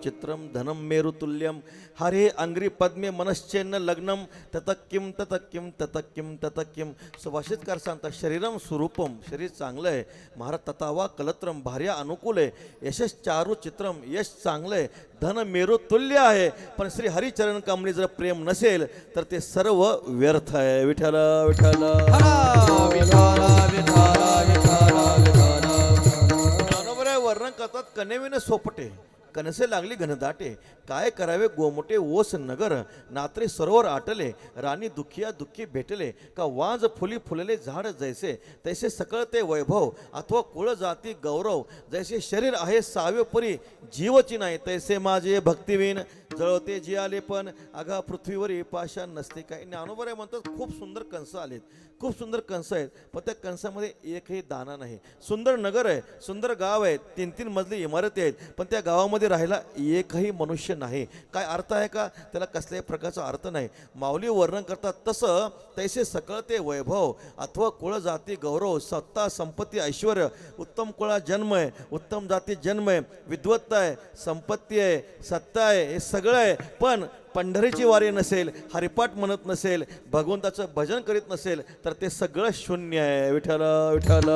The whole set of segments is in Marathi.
चित्रम धनम मेरुतुल्यम हरे अंग्री पद्मे मनश्चेन्न लग्नम ततक्किम ततक्किम ततक्किम ततक्किम. सुभाषितकार सांगतात शरीरम स्वरूपम, शरीर चांगलं आहे. महाराज ततावा कलत्रम, भार्य अनुकूल आहे. यशस चारू चित्रम, यश चांगलं आहे. धन मेरुतुल्य आहे. पण श्री हरिचरण कमली जर प्रेम नसेल तर ते सर्व व्यर्थ आहे. विठ्ठल विठ्ठल वर्णन करतात. कनेविने सोपटे कनसे लागली घनदाटे, काय करावे गोमोटे ओस नगर. नात्रे सरोवर आटले, राणी दुखिया दुःखी भेटले. का वाज फुली फुलले झाड जैसे, तैसे सकळ ते वैभव. अथवा कुळ जाती गौरव, जैसे शरीर आहे सावेपरी जीवची नाही. तैसे माझे भक्तिवीन जळवते जी आले पण अगा पृथ्वीवर पाषाण नसते. काही ज्ञानोबा म्हणतात खूप सुंदर कंस आलेत, खूप सुंदर कंस आहेत, पण त्या कंसामध्ये एकही दाना नाही. सुंदर नगर आहे, सुंदर गाव आहे, 3-3 मजली इमारती आहेत, पण त्या गावामध्ये राहायला एकही मनुष्य नाही. काय अर्थ आहे का त्याला? कसल्याही प्रकारचा अर्थ नाही. माऊली वर्णन करतात तसं तैसे सकळ ते वैभव. अथवा कुळ जाती गौरव, सत्ता संपत्ती ऐश्वर, उत्तम कुळा जन्म आहे, उत्तम जाती जन्म आहे, विद्वत्ता आहे, संपत्ती आहे, सत्ता आहे, हे सगळं आहे. पण पंढरीची वारी नसेल, हरिपाठ म्हणत नसेल, भगवंताचं भजन करीत नसेल तर ते सगळं शून्य आहे. विठ्ठल विठ्ठल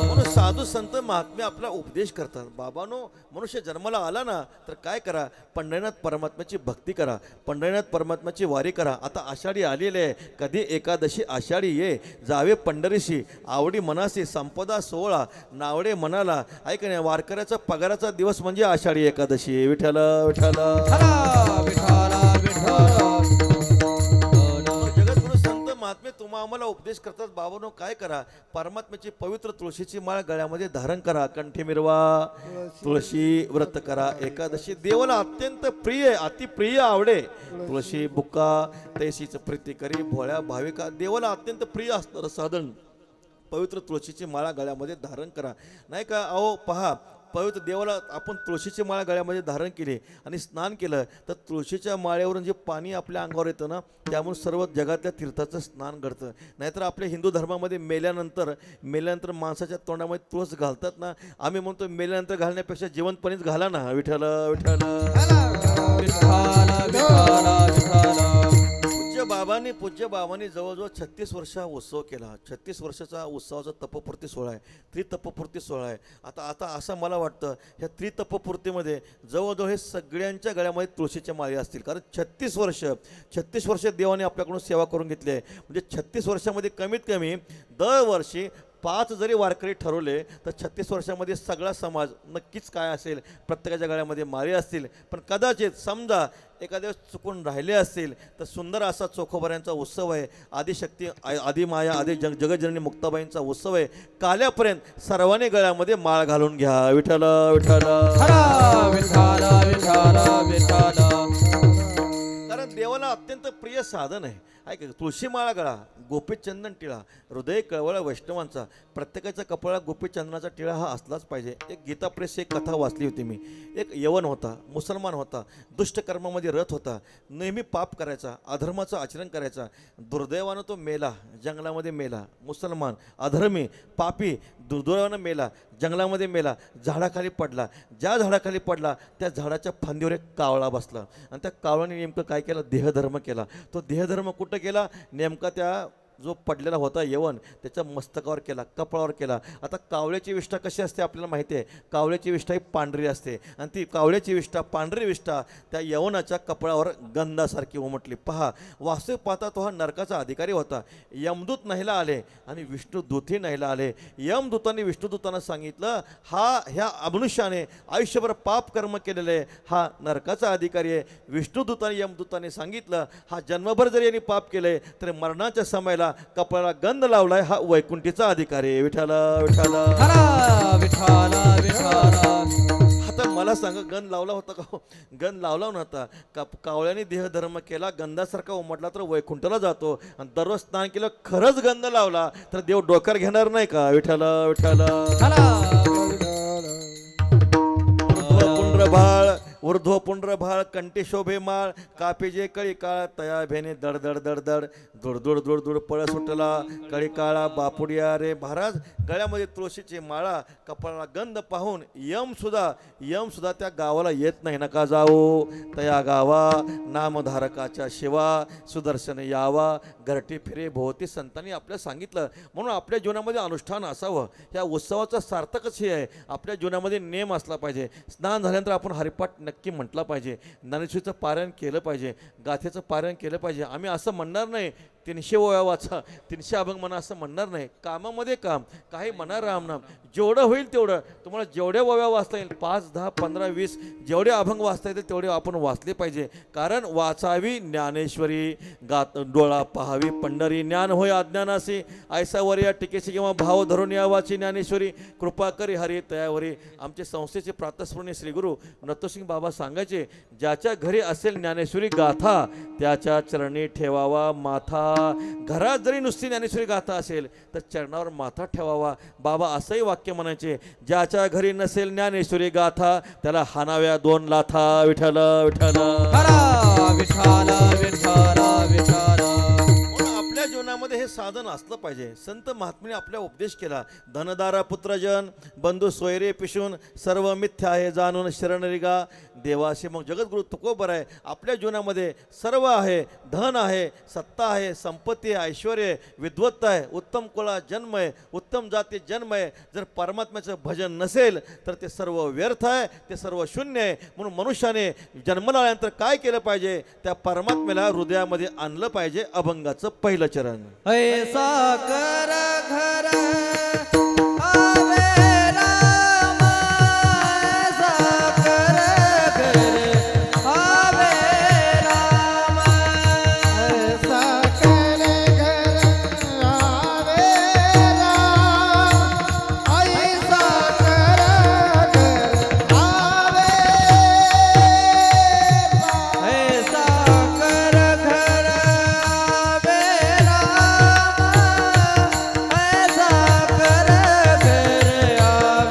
म्हणून साधू संत महात्मे आपला उपदेश करतात. बाबांनो, मनुष्य जन्माला आला ना तर काय करा? पंढरीनाथ परमात्म्याची भक्ती करा, पंढरीनाथ परमात्म्याची वारी करा. आता आषाढी आलेली आहे, कधी एकादशी आषाढी ये, जावे पंढरीशी आवडी मनासी, संपदा सोहळा नावडे मनाला. ऐक नाही, वारकऱ्याचा पगाराचा दिवस म्हणजे आषाढी एकादशी. विठ्ठल विठ्ठल जगद्गुरु संत महात्मे तुम्हा आम्हाला उपदेश करतात. बाबांनो काय करा? परमात्म्याची पवित्र तुळशीची माळ गळ्यामध्ये धारण करा, कंठी मिरवा, तुळशी व्रत करा. एकादशी देवाला अत्यंत प्रिय, अतिप्रिय आवडे. तुळशी बुक्का तैसीच प्रीती करी, भोळ्या भाविका देवाला अत्यंत प्रिय असणारं साधन पवित्र तुळशीची माळा गळ्यामध्ये धारण करा. नाही का? अहो पहा, पवित्र देवाला आपण तुळशीची माळा गळ्यामध्ये धारण केली आणि स्नान केलं तर तुळशीच्या माळेवरून जे पाणी आपल्या अंगावर येतं ना, त्यामुळे सर्व जगातल्या तीर्थाचं स्नान घडतं. नाहीतर आपल्या हिंदू धर्मामध्ये मेल्यानंतर माणसाच्या तोंडामध्ये तुळस घालतात ना. आम्ही म्हणतो मेल्यानंतर घालण्यापेक्षा जिवंतपणेच घाला ना. विठ्ठल पूज्य बाबांनी जवळजवळ 36 वर्षा उत्सव केला. 36 वर्षाचा उत्सवाचा तपपूर्ती सोहळा आहे, त्रितपपूर्ती सोहळा आहे. आता असं मला वाटतं ह्या त्रितपपूर्तीमध्ये जवळजवळ हे सगळ्यांच्या गळ्यामध्ये तुळशीच्या माळी असतील. कारण 36 वर्ष देवाने आपल्याकडून सेवा करून घेतली आहे. म्हणजे 36 वर्षामध्ये कमीत कमी दरवर्षी 5 जरी वारकरी ठरवले तर 36 वर्षामध्ये सगळा समाज नक्कीच काय असेल, प्रत्येकाच्या गळ्यामध्ये माळी असतील. पण कदाचित समजा एखाद्या वेळेस चुकून राहिले असतील तर सुंदर असा चोखोबऱ्यांचा उत्सव आहे. आदिशक्ती आदिमाया आदि जगजननी मुक्ताबाईंचा उत्सव आहे. काल्यापर्यंत सर्वांनी गळ्यामध्ये माळ घालून घ्या. विठ्ठल विठ्ठल कारण देवाला अत्यंत प्रिय साधन आहे. ऐक, तुळशी माळा गळा, गोपीचंदन टिळा, हृदय कळवळा वैष्णवांचा. प्रत्येकाच्या कपाळात गोपीचंदनाचा टिळा हा असलाच पाहिजे. एक गीता प्रेस एक कथा वाचली होती मी. एक यवन होता, मुसलमान होता, दुष्टकर्मामध्ये रत होता, नेहमी पाप करायचा, अधर्माचं आचरण करायचा. दुर्दैवानं तो मेला, जंगलामध्ये मेला. मुसलमान, अधर्मी, पापी, दुर्दैवानं मेला, जंगलामध्ये मेला, झाडाखाली पडला. ज्या झाडाखाली पडला त्या झाडाच्या फांदीवर एक कावळा बसला आणि त्या कावळ्याने नेमकं काय केलं? देहधर्म केला. तो देहधर्म कुठं केला? नेमका त्या जो पडलेला होता यवन त्याच्या मस्तकावर केला, कपाळावर केला. आता कावळ्याची विष्ठा कशी असते आपल्याला माहिती आहे. कावळ्याची विष्ठा ही पांढरी असते आणि ती कावळ्याची विष्ठा, पांढरी विष्ठा त्या यवनाच्या कपाळावर गंधासारखी उमटली. पहा, वास्तविक पाहता तो हा नरकाचा अधिकारी होता. यमदूत न्यायला आले आणि विष्णुदूतही न्यायला आले. यमदूतांनी विष्णुदूतांना सांगितलं, ह्या मनुष्याने आयुष्यभर पाप कर्म केलेले, हा नरकाचा अधिकारी आहे. विष्णुदूतांनी यमदूतांनी सांगितलं, हा जन्मभर जरी यांनी पाप केले तर मरणाच्या समयाला कपाळाला गंध लावलाय, हा वैकुंठीचा अधिकारी. विठ्ठल विठ्ठल आता मला सांगा, गंध लावला होता का? गंध लावला नव्हता. कावळ्याने देहधर्म केला, गंधासारखा उमटला तर वैकुंठाला जातो. आणि दररोज स्नान केलं, खरंच गंध लावला तर देव डोक्यावर घेणार नाही का? विठ्ठल विठ्ठल पुंड्रभाळ ऊर्ध्व पुंड्र भाळ कंठी शोभे माळ कापे जे कळी काळ तया भेने दड दड दड दड दुड दुड दुड दुड पळ सुटला कळी काळा बापुडिया रे महाराज गळ्यामध्ये तुळशीची माळा कपाळाला गंध पाहून यम सुद्धा त्या गावाला येत नाही नका जाऊ तया गावा नामधारकाच्या शिवा सुदर्शन यावा घरटी फिरे भोवती संतांनी आपल्याला सांगितलं म्हणून आपल्या जीवनामध्ये अनुष्ठान असावं ह्या उत्सवाचं सार्थकच हे आहे आपल्या जीवनामध्ये नेम असला पाहिजे स्नान झाल्यानंतर आपण हरिपाठ नक्की म्हटला पाहिजे ज्ञानेश्वरीचं पारायण केलं पाहिजे गाथेचं पारायण केलं पाहिजे आम्ही असं म्हणणार नाही 300 ओव्या वाचा 300 अभंग म्हणा असं म्हणणार नाही कामामध्ये काम काही म्हणा रामनाम जेवढं होईल तेवढं तुम्हाला जेवढ्या ओव्या वाचता येईल 5, 10, 15, 20 जेवढे अभंग वाचता येतील तेवढे आपण वाचले पाहिजे कारण वाचावी ज्ञानेश्वरी गात डोळा पहावी पंढरी ज्ञान होय अज्ञानासी ऐसावर या टिकेशी किंवा भाव धरून यावाची ज्ञानेश्वरी कृपा करी हरी तयावरी आमचे संस्थेचे प्रातस्मरणीय श्रीगुरू नतोसिंग बाबा सांगायचे ज्याच्या घरी असेल ज्ञानेश्वरी गाथा त्याच्या चरणी ठेवावा माथा घरात जरी नुसती ज्ञानेश्वरी गाथा असेल तर चरणावर माथा ठेवावा बाबा असंही वाक्य म्हणायचे ज्याच्या घरी नसेल ज्ञानेश्वरी गाथा त्याला हाणाव्या 2 लाथा विठ्ठल विठ्ठल विठ्ठल विठ्ठल विठ्ठल आपल्या जीवनामध्ये हे साधन असलं पाहिजे संत महात्म्याने आपल्या उपदेश केला धनदारा पुत्रजन बंधू सोयरे पिशून सर्व मिथ्या आहे जाणून शरण रिगा देवाशी मग जगद्गुरु तुकोबर आहे आपल्या जीवनामध्ये सर्व आहे धन आहे सत्ता आहे संपत्ती आहे ऐश्वर आहे विद्वत्ता आहे उत्तम कुळा जन्म आहे उत्तम जाती जन्म आहे जर परमात्म्याचं भजन नसेल तर ते सर्व व्यर्थ आहे ते सर्व शून्य आहे म्हणून मनुष्याने जन्माला आल्यानंतर काय केलं पाहिजे त्या परमात्म्याला हृदयामध्ये आणलं पाहिजे अभंगाचं पहिलं चरण ऐसा कर घर आवे राम ऐसा कर घर आवे राम ऐसा कर घर आवे राम ऐसा कर घर आवे ऐसा कर घर आवे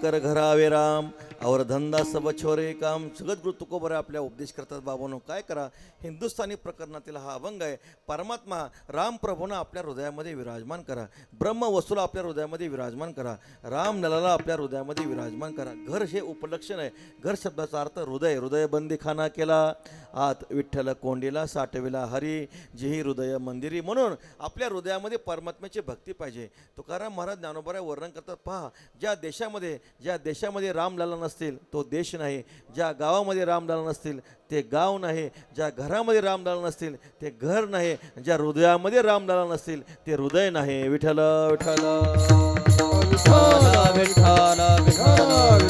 कर घरावे राम और धंदा सब छोरे काम जगद्गुरु तुकोबर आपल्या उपदेश करतात बाबांनो काय करा हिंदुस्थानी प्रकरणातील हा अभंग आहे परमात्मा राम प्रभूंना आपल्या हृदयामध्ये विराजमान करा ब्रह्म वस्तूला आपल्या हृदयामध्ये विराजमान करा राम नलाला आपल्या हृदयामध्ये विराजमान करा घर हे उपलक्षण आहे घर शब्दाचा अर्थ हृदय हृदय बंदीखाना केला आत विठ्ठल कोंडीला साठविला हरी जेही हृदय मंदिरी म्हणून आपल्या हृदयामध्ये परमात्म्याची भक्ती पाहिजे तुकाराम महाराज ज्ञानोबा वर्णन करतात पहा ज्या देशामध्ये रामलला नसतील तो देश नाही ज्या गावामध्ये रामलला नसतील ते गाव नाही ज्या घरामध्ये रामलला नसतील ते घर नाही ज्या हृदयामध्ये रामलला नसतील ते हृदय नाही विठ्ठल विठ्ठल विठ्ठल विठ्ठल विठ्ठल.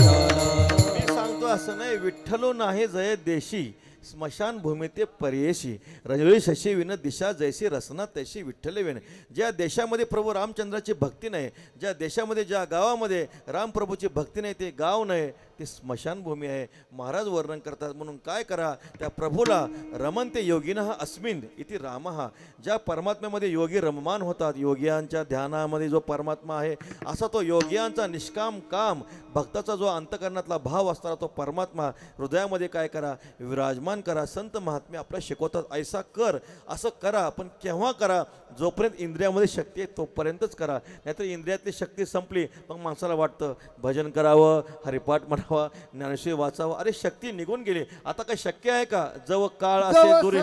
मी सांगतो असं नाही, विठ्ठलो नाही जय देशी स्मशान भूमी ते परयेशी रजळी शशी विन दिशा जैसी रसना तैशी विठ्ठल विन. ज्या देशामध्ये प्रभू रामचंद्राची भक्ती नाही, ज्या देशामध्ये ज्या गावामध्ये रामप्रभूची भक्ती नाही, ते गाव नाही, ती स्मशानभूमी आहे. महाराज वर्णन करतात. म्हणून काय करा, त्या प्रभूला रमनते योगिनः अस्मिन इति रामः. ज्या परमात्म्यामध्ये योगी रममान होतात, योगियांच्या ध्यानामध्ये जो परमात्मा आहे, असा तो योगियांचा निष्काम काम भक्ताचा जो अंतकरणातला भाव असताना तो परमात्मा हृदयामध्ये काय करा, विराजमान करा. संत महात्मे आपल्याला शिकवतात, ऐसा कर, असं करा. पण केव्हा करा, जोपर्यंत इंद्रियामध्ये शक्ती आहे तोपर्यंतच करा. नाहीतर इंद्रियातली शक्ती संपली, मग माणसाला वाटतं भजन करावं, हरिपाठ म्हणावा, ज्ञानेश्वरी वाचावं. अरे शक्ती निघून गेली, आता काय शक्य आहे का? जव काळ असे दुरी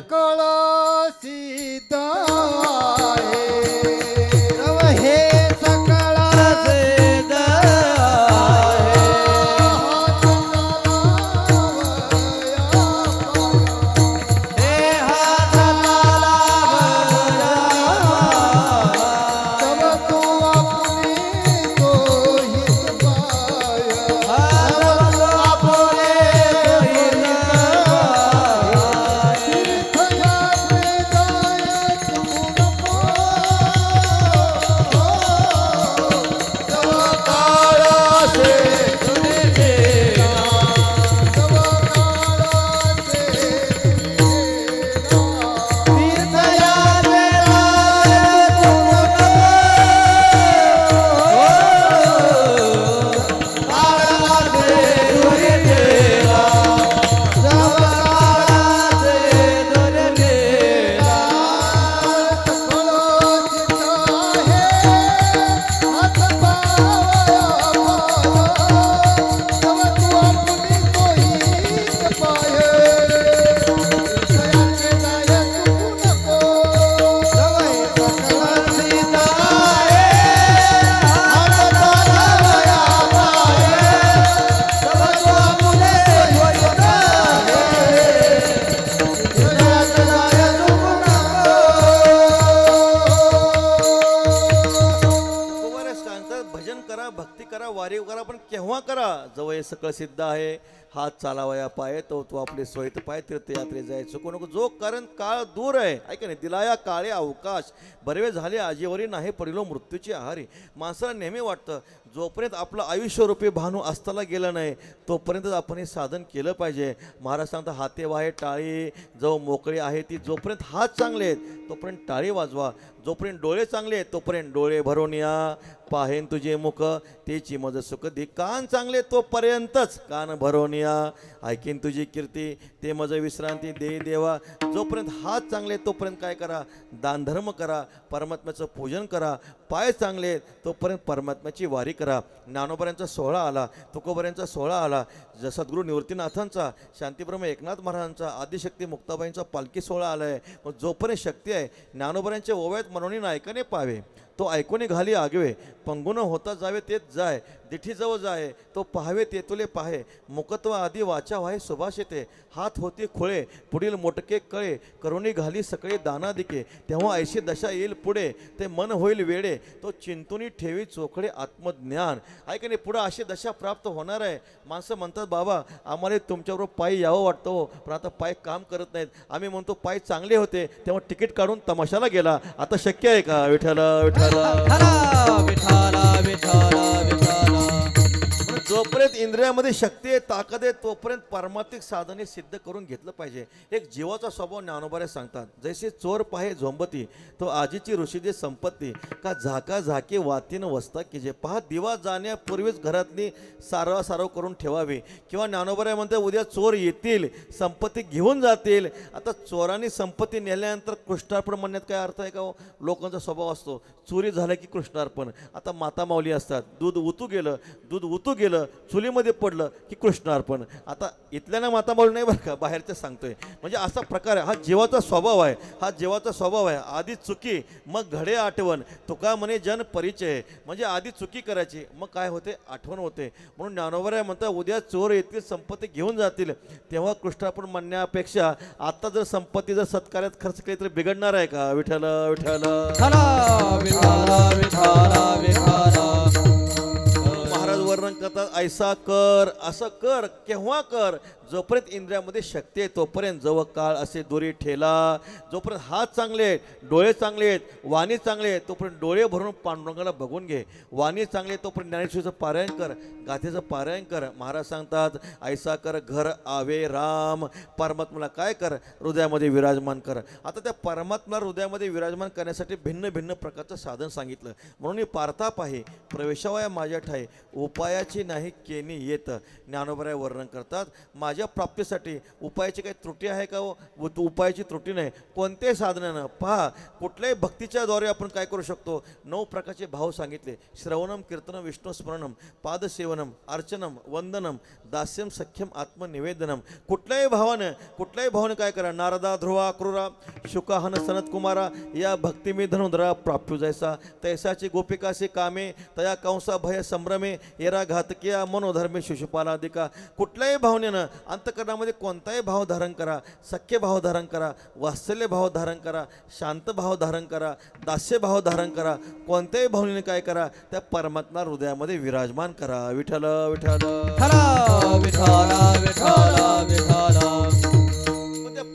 हे सकळाचे केव्हा करा, जवळ सकळ सिद्ध आहे. हात चालावया पाय तो तू आपले स्वैत पाय तीर्थयात्रे जाय चुकू नको. जो कारण काळ दूर आहे, ऐका नाही, दिलाया काळे अवकाश बरवे झाले आजीवरी नाही पडिलो मृत्यूची आहारी. माणसाला नेहमी वाटतं जोपर्यंत आपलं आयुष्यरूपी भानू अस्ताला गेलं नाही तोपर्यंतच आपण हे साधन केलं पाहिजे. महाराज सांगता हाते वाहे टाळी जो मोकळी आहे ती. जोपर्यंत हात चांगले आहेत तोपर्यंत टाळी वाजवा, जोपर्यंत डोळे चांगले आहेत तोपर्यंत डोळे भरून या. पाहेन तुझे मुख तेची मज सुख दे. कान चांगले तोपर्यंतच कान भरून या. ऐकीन तुझी कीर्ती ते मज विश्रांती दे देवा. जोपर्यंत हात चांगले तोपर्यंत काय करा, दानधर्म करा, परमात्म्याचं पूजन करा. पाय चांगले तोपर्यंत परमात्म्याची वारी करा. ज्ञानोबऱ्यांचा सोहळा आला, तुकोबऱ्यांचा सोहळा आला, सद्गुरू निवृत्तीनाथांचा, शांतीब्रह्म एकनाथ महाराजांचा, आदिशक्ती मुक्ताबाईंचा पालखी सोहळा आला आहे. मग जोपर्यंत शक्ती आहे ज्ञानोबऱ्यांच्या ओव्यात मनोनी ऐकणे पावे. तो ऐकून घाली आगवे पंगुन होता जावे तेच जाय. दिठी जवळ जाय तो पाहावे ते तुले पाहे. मुकत्व आदी वाचा व्हाय सुभाषिते. हात होती खुळे पुढील मोटके कळे. करुणी घाली सगळे दाना दिके. तेव्हा ऐशी दशा येईल पुढे ते मन होईल वेडे. तो चिंतुनी ठेवी चोखडे आत्मज्ञान. ऐका नाही, पुढं अशी दशा प्राप्त होणार आहे. माणसं म्हणतात बाबा आम्हाला तुमच्याबरोबर पायी यावं वाटतं हो, पण आता पाय काम करत नाहीत. आम्ही म्हणतो पाय चांगले होते तेव्हा तिकीट काढून तमाशाला गेला. आता शक्य आहे का? विठ्ठल विठ्ठल जोपर्यंत इंद्रियामध्ये शक्ती आहे ताकद आहे तोपर्यंत पारमार्थिक साधने सिद्ध करून घेतलं पाहिजे. एक जीवाचा स्वभाव ज्ञानोबारे सांगतात, जैसे चोर पाहे झोंबती तो आजीची ऋषी दे संपत्ती. का झाका झाके वातीन वस्ता की जे. पहा दिवा जाण्यापूर्वीच घरातली सारव करून ठेवावी. किंवा ज्ञानोबारे म्हणते उद्या चोर येतील संपत्ती घेऊन जातील. आता चोरांनी संपत्ती नेल्यानंतर कृष्णार्पण म्हणण्यात काय अर्थ आहे का? लोकांचा स्वभाव असतो चोरी झालं की कृष्णार्पण. आता माता माऊली असतात, दूध उतू गेलं चुलीमध्ये पडलं की कृष्णार्पण. आता इथल्याना माता माऊली नाही बरं का, बाहेरचं सांगतोय. म्हणजे असा प्रकार आहे, हा जीवाचा स्वभाव आहे. हा जीवाचा स्वभाव आहे. आधी चुकी मग घडे आठवण. तुका म्हणे जन परिचय. म्हणजे आधी चुकी करायची मग काय होते, आठवण होते. म्हणून ज्ञानोबा म्हणतात उद्या चोर येतील संपत्ती घेऊन जातील तेव्हा कृष्णार्पण म्हणण्यापेक्षा आता जर संपत्ती जर सत्कार्यात खर्च केली तर बिघडणार आहे का? विठ्ठल विठ्ठल. ऐसा कर असं कर केव्हा कर जोपर्यंत इंद्रियामध्ये शक्ती आहे तोपर्यंत जवळ काळ असे दोरी ठेला जोपर्यंत हात चांगले आहेत डोळे चांगले आहेत वाणी चांगले आहेत तोपर्यंत डोळे भरून पांडुरंगाला बघून घे वाणी चांगले तोपर्यंत ज्ञानेश्वरीचं पारायण कर गाथेचं पारायण कर महाराज सांगतात ऐसा कर घर आवे राम परमात्म्याला काय कर हृदयामध्ये विराजमान कर आता त्या परमात्म्याला हृदयामध्ये विराजमान करण्यासाठी भिन्न भिन्न प्रकारचं साधन सांगितलं म्हणून मी पार्थाप आहे प्रवेशावया माझ्या ठाई उपायाची नाही केनी येत ज्ञानोबराय वर्णन करतात माझ्या प्राप्तीसाठी उपायाची काही त्रुटी आहे का उपायाची त्रुटी नाही कोणत्याही साधनानं पहा कुठल्याही भक्तीच्या द्वारे आपण काय करू शकतो 9 प्रकारचे भाव सांगितले श्रवणम कीर्तनम विष्णू स्मरणम पादसेवनम अर्चनम वंदनम दास्यम सख्यम आत्मनिवेदनम कुठल्याही भावानं काय करा नारदा ध्रुवा क्रूरा शुकाहन सनत कुमारा या भक्ती मी धनुधरा प्राप्यू जैसा तैसाची गोपिकासे कामे तया कंसा भय संभ्रमे येरा घातकिया मनोधर्मे शिशुपालादिका कुठल्याही भावनेनं अंतकरणामध्ये कोणताही भाव धारण करा सख्य भाव धारण करा वात्सल्य भाव धारण करा शांत भाव धारण करा दास्य भाव धारण करा कोणत्याही भावनेने काय करा त्या परमात्मा हृदयामध्ये विराजमान करा विठ्ठल विठ्ठल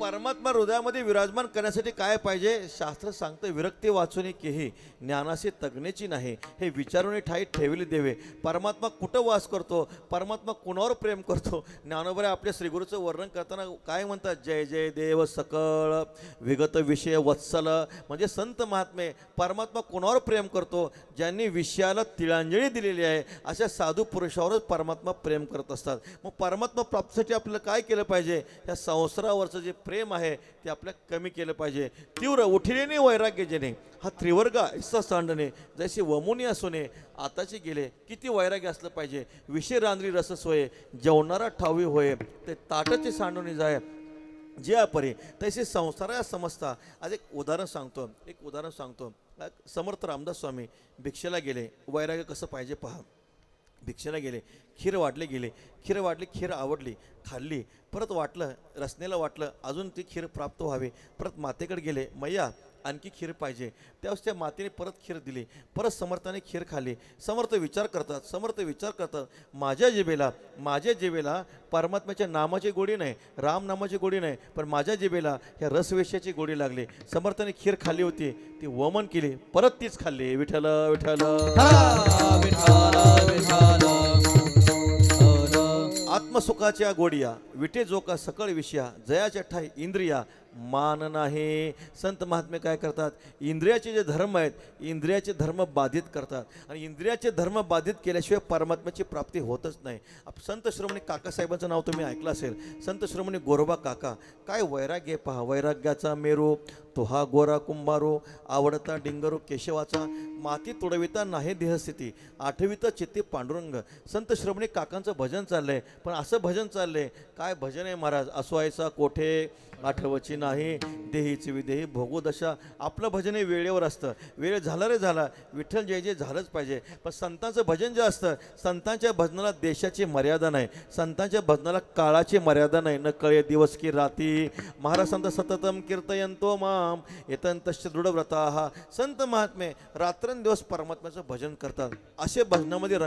परमात्मा हृदयामध्ये विराजमान करण्यासाठी काय पाहिजे शास्त्र सांगतं विरक्ती वाचून केही ज्ञानाशी तज्ञेची नाही हे विचारून ठाई ठेवले देवे परमात्मा कुठं वास करतो परमात्मा कुणावर प्रेम करतो ज्ञानोबराय आपल्या श्रीगुरूचं वर्णन करताना काय म्हणतात जय जय देव सकळ विगत विषय वत्सल म्हणजे संत महात्मे परमात्मा कुणावर प्रेम करतो ज्यांनी विषयाला तिळांजली दिलेली आहे अशा साधू पुरुषावरच परमात्मा प्रेम करत असतात मग परमात्मा प्राप्तीसाठी आपल्याला काय केलं पाहिजे या संसारावरचं जे प्रेम आहे ते आपल्या कमी केलं पाहिजे तीव्र उठिलेने वैराग्य जेणे हा त्रिवर्ग ऐसा सांडणे जैसे वमुनी असोने आताचे गेले किती वैराग्य असलं पाहिजे विषय रांद्री रसस होय जेवणारा ठावी होय ते ताटाचे सांडून जाय जे परे तसे संसारा समजता आज एक उदाहरण सांगतो समर्थ रामदास स्वामी भिक्षेला गेले वैराग्य कसं पाहिजे पहा भिक्षेला गेले खीर वाटली खीर आवडली खाल्ली परत वाटलं रसनेला वाटलं अजून ती खीर प्राप्त व्हावी परत मातेकडे गेले मैया आणखी खीर पाहिजे त्यावेळेस त्या मातेने परत खीर दिली परत समर्थाने खीर खाल्ली समर्थ विचार करतात माझ्या जिभेला परमात्म्याच्या नामाची गोडी नाही राम नामाची गोडी नाही पण माझ्या जिभेला ह्या रसवेश्याची गोडी लागली समर्थाने खीर खाल्ली होती ती वमन केली परत तीच खाल्ली विठ्ठल विठ्ठल आत्मसुखाच्या गोडिया विटे जोका सकळ विषया जयाच्या ठाई इंद्रिया मान नाही संत महात्मे काय करतात इंद्रियाचे जे धर्म आहेत इंद्रियाचे धर्म बाधित करतात आणि इंद्रियाचे धर्म बाधित केल्याशिवाय परमात्म्याची प्राप्ती होतच नाही संत श्रोमणी काकासाहेबांचं नाव तुम्ही ऐकलं असेल संत श्रोमणी गोरोबा काका काय वैराग्य पहा वैराग्याचा मेरू तो हा गोरा कुंभारो आवडता डिंगरो केशवाचा माती तुडविता नाही देहस्थिती आठविता चित्ती पांडुरंग संत श्रोमणी काकांचं भजन चाललंय पण असं भजन चाललंय काय भजन आहे महाराज असवायचा कोठे आठवची नाही देहीची विदेही भोगो दशा आपलं भजन हे वेळेवर असतं वेळ झाला रे झाला विठ्ठल जय जय झालंच पाहिजे पण संतांचं भजन जे असतं संतांच्या भजनाला देशाची मर्यादा नाही संतांच्या भजनाला काळाची मर्यादा नाही न कळे दिवस की राती महाराज संत सततम कीर्तयंतो माम येतंतश्च दृढव्रता संत महात्मे रात्रंदिवस परमात्म्याचं भजन करतात असे भजनामध्ये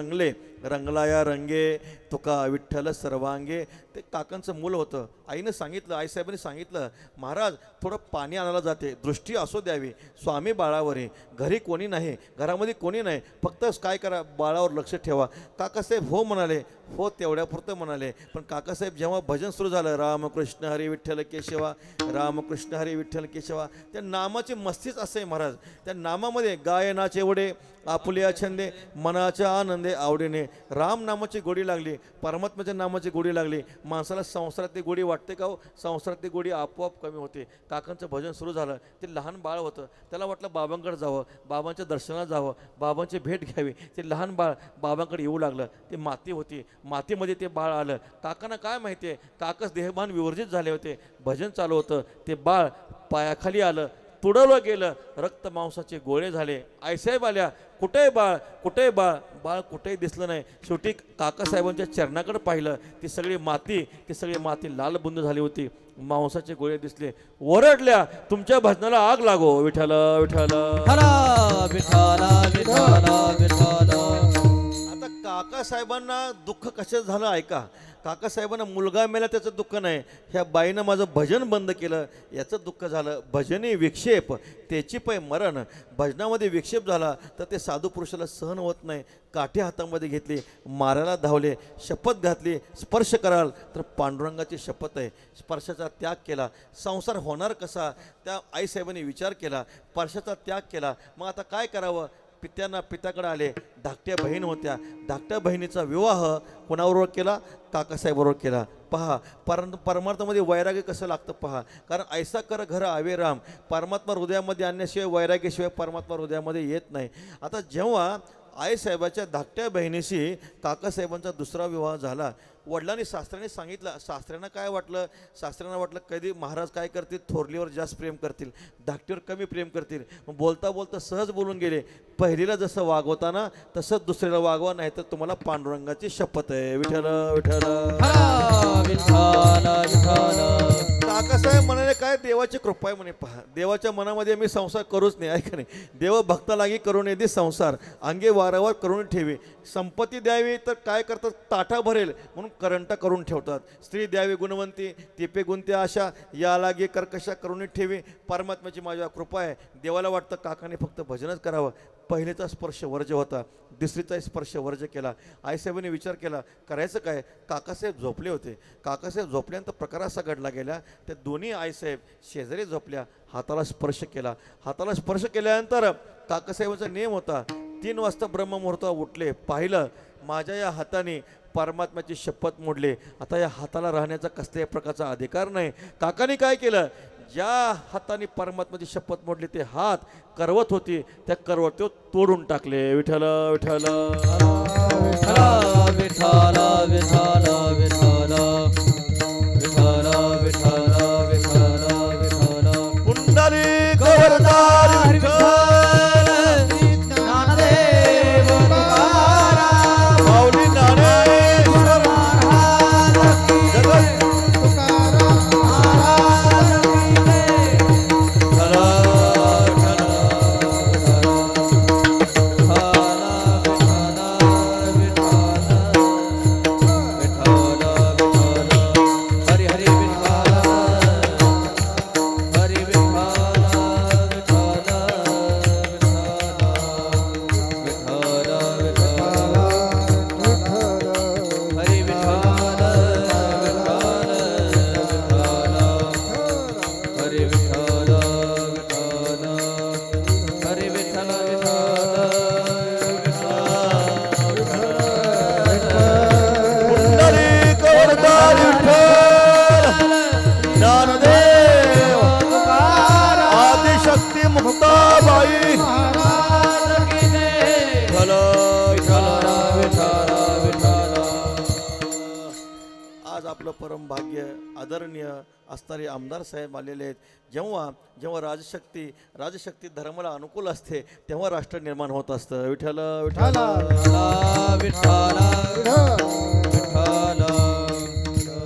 रंगलाया रंगे तुका विठ्ठल सर्वांगे ते काकांचं मूल होतं आईनं सांगितलं आईसाहेबांनी सांगितलं महाराज थोडं पाणी आणायला जाते दृष्टी असो द्यावी स्वामी बाळावर घरी कोणी नाही घरामध्ये कोणी नाही फक्त काय करा बाळावर लक्ष ठेवा काकासाहेब हो म्हणाले हो तेवढ्यापुरतं म्हणाले पण काकासाहेब जेव्हा भजन सुरू झालं रामकृष्ण हरी विठ्ठल केशवा रामकृष्ण हरी विठ्ठल केशवा त्या नामाची मस्तीच असे महाराज त्या नामामध्ये गायनाचे वडे आपुल्या छंदे मनाच्या आनंदे आवडीने राम नामाची गोडी लागली परमात्म्याच्या नामाची गोडी लागली माणसाला संसारातली गोडी वाटते का हो संसारातली गोडी आपोआप कमी होते काकांचं भजन सुरू झालं ते लहान बाळ होतं त्याला वाटलं बाबांकडे जावं बाबांच्या दर्शनाला जावं बाबांची भेट घ्यावी ते लहान बाळ बाबांकडे येऊ लागलं ते माती होती मातीमध्ये ते बाळ आलं काकांना काय माहिती आहे काकाच देहभान विवर्जित झाले होते भजन चालू होतं ते बाळ पायाखाली आलं तुडवलं गेलं रक्त मांसाचे गोळे झाले आईसाहेब आल्या कुठे बाळ बाळ कुठेही दिसलं नाही शेवटी काकासाहेबांच्या चरणाकडे पाहिलं ती सगळी माती लाल बुंद झाली होती मांसाचे गोळे दिसले ओरडल्या तुमच्या भजनाला आग लागो विठ्ठल विठ्ठल विठ्ठल विठ्ठल विठ्ठल आता काकासाहेबांना दुःख कशाचं झालं ऐका. काकासाहेबांना मुलगा मेला त्याचं दुःख नाही, ह्या बाईनं माझं भजन बंद केलं याचं दुःख झालं. भजनी विक्षेप त्याची पै मरण. भजनामध्ये विक्षेप झाला तर ते साधू पुरुषाला सहन होत नाही. काठी हातामध्ये घेतली, मारायला धावले, शपथ घातली, स्पर्श कराल तर पांडुरंगाची शपथ आहे. स्पर्शाचा त्याग केला, संसार होणार कसा त्या आईसाहेबांनी विचार केला, स्पर्शाचा त्याग केला. मग आता काय करावं. पित्याकडे आले. धाकट्या बहीण होत्या, धाकट्या बहिणीचा विवाह कोणाबरोबर केला, काकासाहेबरोबर केला. पहा परमार्थामध्ये वैराग्य कसं लागतं पहा. कारण ऐसा कर घर आवे राम, परमात्मा हृदयामध्ये आणण्याशिवाय वैराग्याशिवाय परमात्मा हृदयामध्ये येत नाही. आता जेव्हा आईसाहेबाच्या धाकट्या बहिणीशी काकासाहेबांचा दुसरा विवाह झाला, वडिलांनी शास्त्र्यांनी सांगितलं. शास्त्र्यांना काय वाटलं, शास्त्र्यांना वाटलं कधी महाराज काय करतील, थोरलीवर जास्त प्रेम करतील, धाकटीवर कमी प्रेम करतील. मग बोलता बोलता सहज बोलून गेले, पहिलीला जसं वागवताना तसंच दुसऱ्याला वागवा, नाही तर तुम्हाला पांडुरंगाची शपथ आहे. विठ्ठल विठ्ठल. काकासाहेब म्हणाले काय देवाची कृपा आहे म्हणे. पहा देवाच्या मनामध्ये मी संसार करूच नाही, ऐका नाही. देव भक्तालागी करून येते संसार, अंगे वारंवार करून ठेवी. संपत्ती द्यावी तर काय करतात, ताठा भरेल म्हणून करंटा करून ठेवतात. स्त्री द्यावी गुणवंती, तिपे गुणते आशा, या लागे कर्कशा करून ठेवी. परमात्म्याची माझ्या कृपा आहे. देवाला वाटतं काकाने फक्त भजनच करावं. पहिलेचा स्पर्श वर्ज्य होता, दुसरीचा स्पर्श वर्ज्य केला. आईसाहेबांनी विचार केला करायचं काय. काकासाहेब झोपले होते. काकासाहेब झोपल्यानंतर प्रकार असा घडला गेला, त्या दोन्ही आईसाहेब शेजारी झोपल्या, हाताला स्पर्श केला. हाताला स्पर्श केल्यानंतर काकासाहेबांचा नियम होता, 3 वाजता ब्रह्ममुहूर्तावर उठले, पाहिलं माझ्या या हाताने परमात्म्याची शपथ मोडली. आता या हाताला राहण्याचा कसल्याही प्रकारचा अधिकार नाही. काकाने काय केलं, ज्या हाताने परमात्म्याची शपथ मोडली ते हात करवत होती, त्या करवत तोडून टाकले. विठ्ठल विठ्ठल. विठ्ठल विठ्ठल विठ्ठल विठ्ठल विठ्ठल विठ्ठल विठ्ठल विठ्ठल. पुंडलिक वरदार विठ्ठल, ज्ञानदेव तुकाराम, माऊली ज्ञानेश्वर महाराज की जय. तुकाराम महाराज की जय. विठ्ठल हरि हरि विठ्ठल हरि विठ्ठल विठ्ठल विठ्ठल विठ्ठल हरि विठ्ठल विठ्ठल विठ्ठल हरि विठ्ठल विठ्ठल हरि विठ्ठल पुंडलिक वरदार विठ्ठल, ज्ञानदेव आदिशक्ती मुक्ताबाई. महाराज की जय. विठ्ठल विठ्ठल विठ्ठल. आज आपलं परम भाग्य आदरणीय असणारे आमदार साहेब आलेले आहेत. जेव्हा जेव्हा राजशक्ती धर्माला अनुकूल असते तेव्हा राष्ट्र निर्माण होत असतं. विठ्ठल विठ्ठल. विठ्ठल विठ्ठल.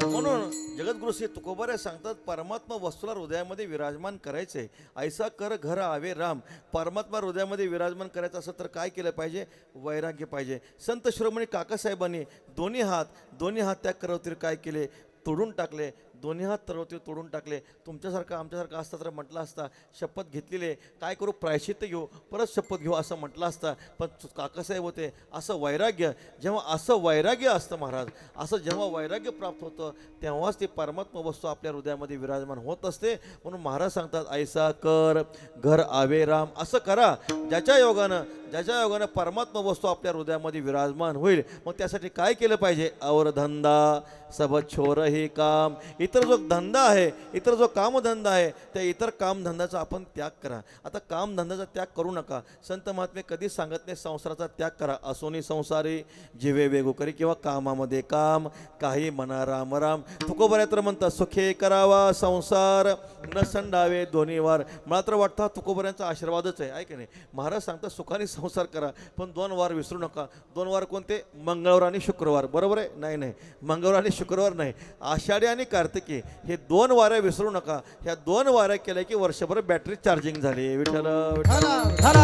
म्हणून जगद्गुरु श्री तुकोबारे सांगतात परमात्मा वस्तूला हृदयामध्ये विराजमान करायचे. ऐसा कर घर आवे राम. परमात्मा हृदयामध्ये विराजमान करायचं असं तर काय केलं पाहिजे, वैराग्य पाहिजे. संत शिरोमणी काकासाहेबांनी दोन्ही हात त्या करवतीवर काय केले, तोडून टाकले. दोन्ही हात तरवतीवर तोडून टाकले. तुमच्यासारखं आमच्यासारखं असता तर म्हटलं असता शपथ घेतलेले काय करू, प्रायश्चित्त घेऊ, परत शपथ घेऊ असं म्हटलं असतं. पण काकासाहेब होते असं वैराग्य. जेव्हा असं वैराग्य असतं महाराज, असं जेव्हा वैराग्य प्राप्त होतं तेव्हाच ती परमात्मा वस्तू आपल्या हृदयामध्ये विराजमान होत असते. म्हणून महाराज सांगतात ऐसा कर घर आवे राम. असं करा ज्याच्या योगानं परमात्मा वस्तू आपल्या हृदयामध्ये विराजमान होईल. मग त्यासाठी काय केलं पाहिजे, और धंदा सब छोर ही काम. इतर जो धंदा आहे, इतर जो कामधंदा आहे, त्या इतर कामधंद्याचा आपण त्याग करा. आता कामधंद्याचा त्याग करू नका. संत महात्मे कधी सांगत नाही संसाराचा त्याग करा. असोनी संसारी जीवे वेगो करी, किंवा कामामध्ये काम काही म्हणा राम राम. तुकोबऱ्या तर म्हणतात सुखे करावा संसार न संडावे दोन्ही वार. मला तर वाटतं तुकोबऱ्यांचा आशीर्वादच आहे, आहे की नाही. महाराज सांगतात सुखाने संसार करा, पण 2 वार विसरू नका. 2 वार कोणते, मंगळवार आणि शुक्रवार. बरोबर आहे, नाही मंगळवार आणि शुक्रवार नाही, आषाढी आणि कार्तिकी हे 2 वाऱ्या विसरू नका. ह्या 2 वाऱ्या केल्या की वर्षभर बॅटरी चार्जिंग झाली. विठ्ठल विठ्ठल. विठ्ठल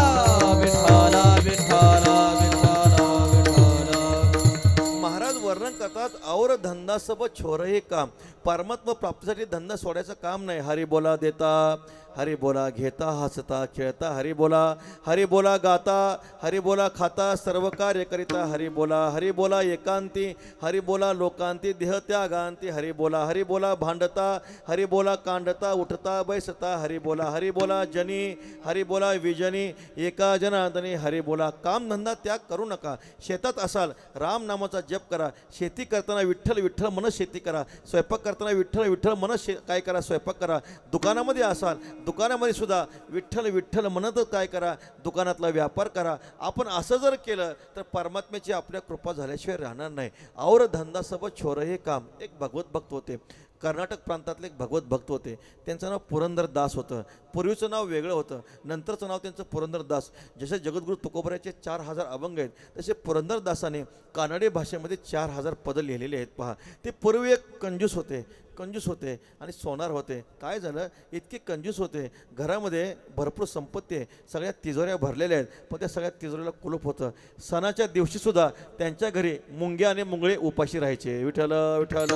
विठ्ठल विठ्ठल विठ्ठल विठ्ठल. करतात और धंदा सब छोर हे काम. परमात्मा प्राप्तीसाठी धंदा सोडायचं काम नाही. हरी बोला देता, हरी बोला घेता, हसता खेळता, हरी बोला गाता, हरी बोला खाता, सर्व कार्य करिता, हरी बोला एकांती, हरी बोला लोकांती, देह त्यागांती, हरी बोला भांडता, हरी बोला कांडता, उठता बैसता, हरी बोला जनी, हरी बोला विजनी, एका जनार्दनी, हरी बोला. कामधंदा त्याग करू नका. शेतात असाल राम नामाचा जप करा. शेती करताना विठ्ठल विठ्ठल म्हणत शेती करा. स्वयंपाक करताना विठ्ठल विठ्ठल म्हणत काय करा, स्वयंपाक करा. दुकानामध्ये असाल दुकानामध्ये सुद्धा विठ्ठल विठ्ठल म्हणतच काय करा, दुकानातला व्यापार करा. आपण असं जर केलं तर परमात्म्याची आपल्या कृपा झाल्याशिवाय राहणार नाही. और धंदा सब छोर हे काम. एक भगवत भक्त होते, कर्नाटक प्रांतातले एक भगवत भक्त होते. त्यांचं नाव पुरंदरदास होतं. पूर्वीचं नाव वेगळं होतं, नंतरचं नाव त्यांचं पुरंदरदास. जसे जगद्गुरू तुकोबराचे 4000 अभंग आहेत, तसे पुरंदरदासाने कानडी भाषेमध्ये 4000 पदं लिहिलेली आहेत. पहा, ते पूर्वी एक कंजूस होते आणि सोनार होते. काय झालं, इतके कंजूस होते, घरामध्ये भरपूर संपत्ती आहे, सगळ्या तिजोऱ्या भरलेल्या आहेत, पण त्या सगळ्या तिजोऱ्याला कुलूप होतं. सणाच्या दिवशीसुद्धा त्यांच्या घरी मुंगे आणि मुंगळे उपाशी राहायचे. विठ्ठल विठ्ठल.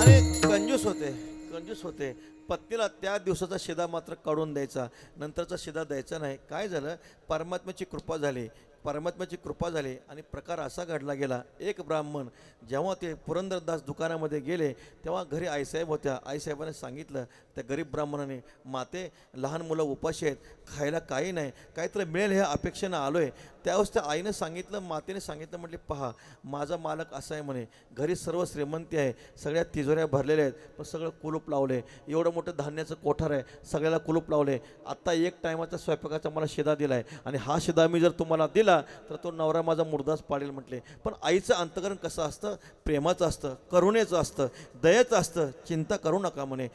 आणि कंजूस होते. पत्नीला त्या दिवसाचा शिदा मात्र काढून द्यायचा, नंतरचा शिदा द्यायचा नाही. काय झालं, परमात्म्याची कृपा झाली आणि प्रकार असा घडला गेला. एक ब्राह्मण जेव्हा ते पुरंदरदास दुकानामध्ये गेले तेव्हा घरी आईसाहेब होत्या. आईसाहेबांनी सांगितलं त्या गरीब ब्राह्मणाने, माते लहान मुलं उपाशी आहेत, खायला काही नाही, काहीतरी मिळेल ह्या अपेक्षेनं आलो आहे. त्यावेळेस त्या आईनं सांगितलं, मातेने सांगितलं, म्हटले पहा माझा मालक असा आहे म्हणे, घरी सर्व श्रीमंती आहे, सगळ्या तिजोऱ्या भरलेल्या आहेत, पण सगळं कुलूप लावले, एवढं मोठं धान्याचं कोठार आहे, सगळ्याला कुलूप लावले. आत्ता एक टायमाचा स्वयंपाकाचा मला शिदा दिला आहे आणि हा शिदा मी जर तुम्हाला दिला तर तो नवरा माझा मुर्दाच पाडेल म्हटले. पण आईचं अंतकरण कसं असतं, प्रेमाचं असतं, करुणेचं असतं, दयेचं असतं. चिंता करू नका म्हणे.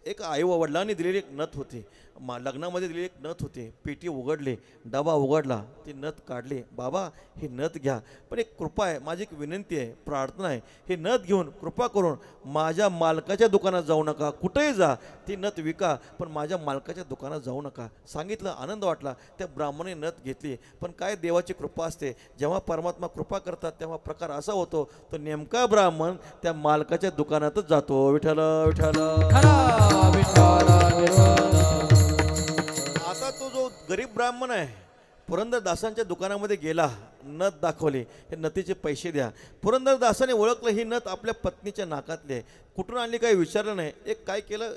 एक आई वडिलांनी दिलेली एक नथ होती, लग्नामध्ये दिलेली एक नथ होती. पेटी उघडली, डबा उघडला, ती नथ काढली. बाबा ही नथ घ्या, पण एक कृपा आहे, माझी एक विनंती आहे, प्रार्थना आहे, ही नथ घेऊन कृपा करून माझ्या मालकाच्या दुकानात जाऊ नका. कुठेही जा, ती नथ विका, पण माझ्या मालकाच्या दुकानात जाऊ नका. सांगितलं, आनंद वाटला. त्या ब्राह्मणाने नथ घेतली. पण काय देवाची कृपा असते, जेव्हा परमात्मा कृपा करतात तेव्हा प्रकार असा होतो, तो नेमका ब्राह्मण त्या मालकाच्या दुकानातच जातो. विठ्ठल विठ्ठल. आता तो जो गरीब ब्राह्मण आहे पुरंदरदासांच्या दुकानामध्ये गेला, नथ दाखवली, हे नथीचे पैसे द्या. पुरंदरदासाने ओळखलं ही नथ आपल्या पत्नीच्या नाकातली आहे. कुठून आणली काही विचारलं नाही. एक काय केलं,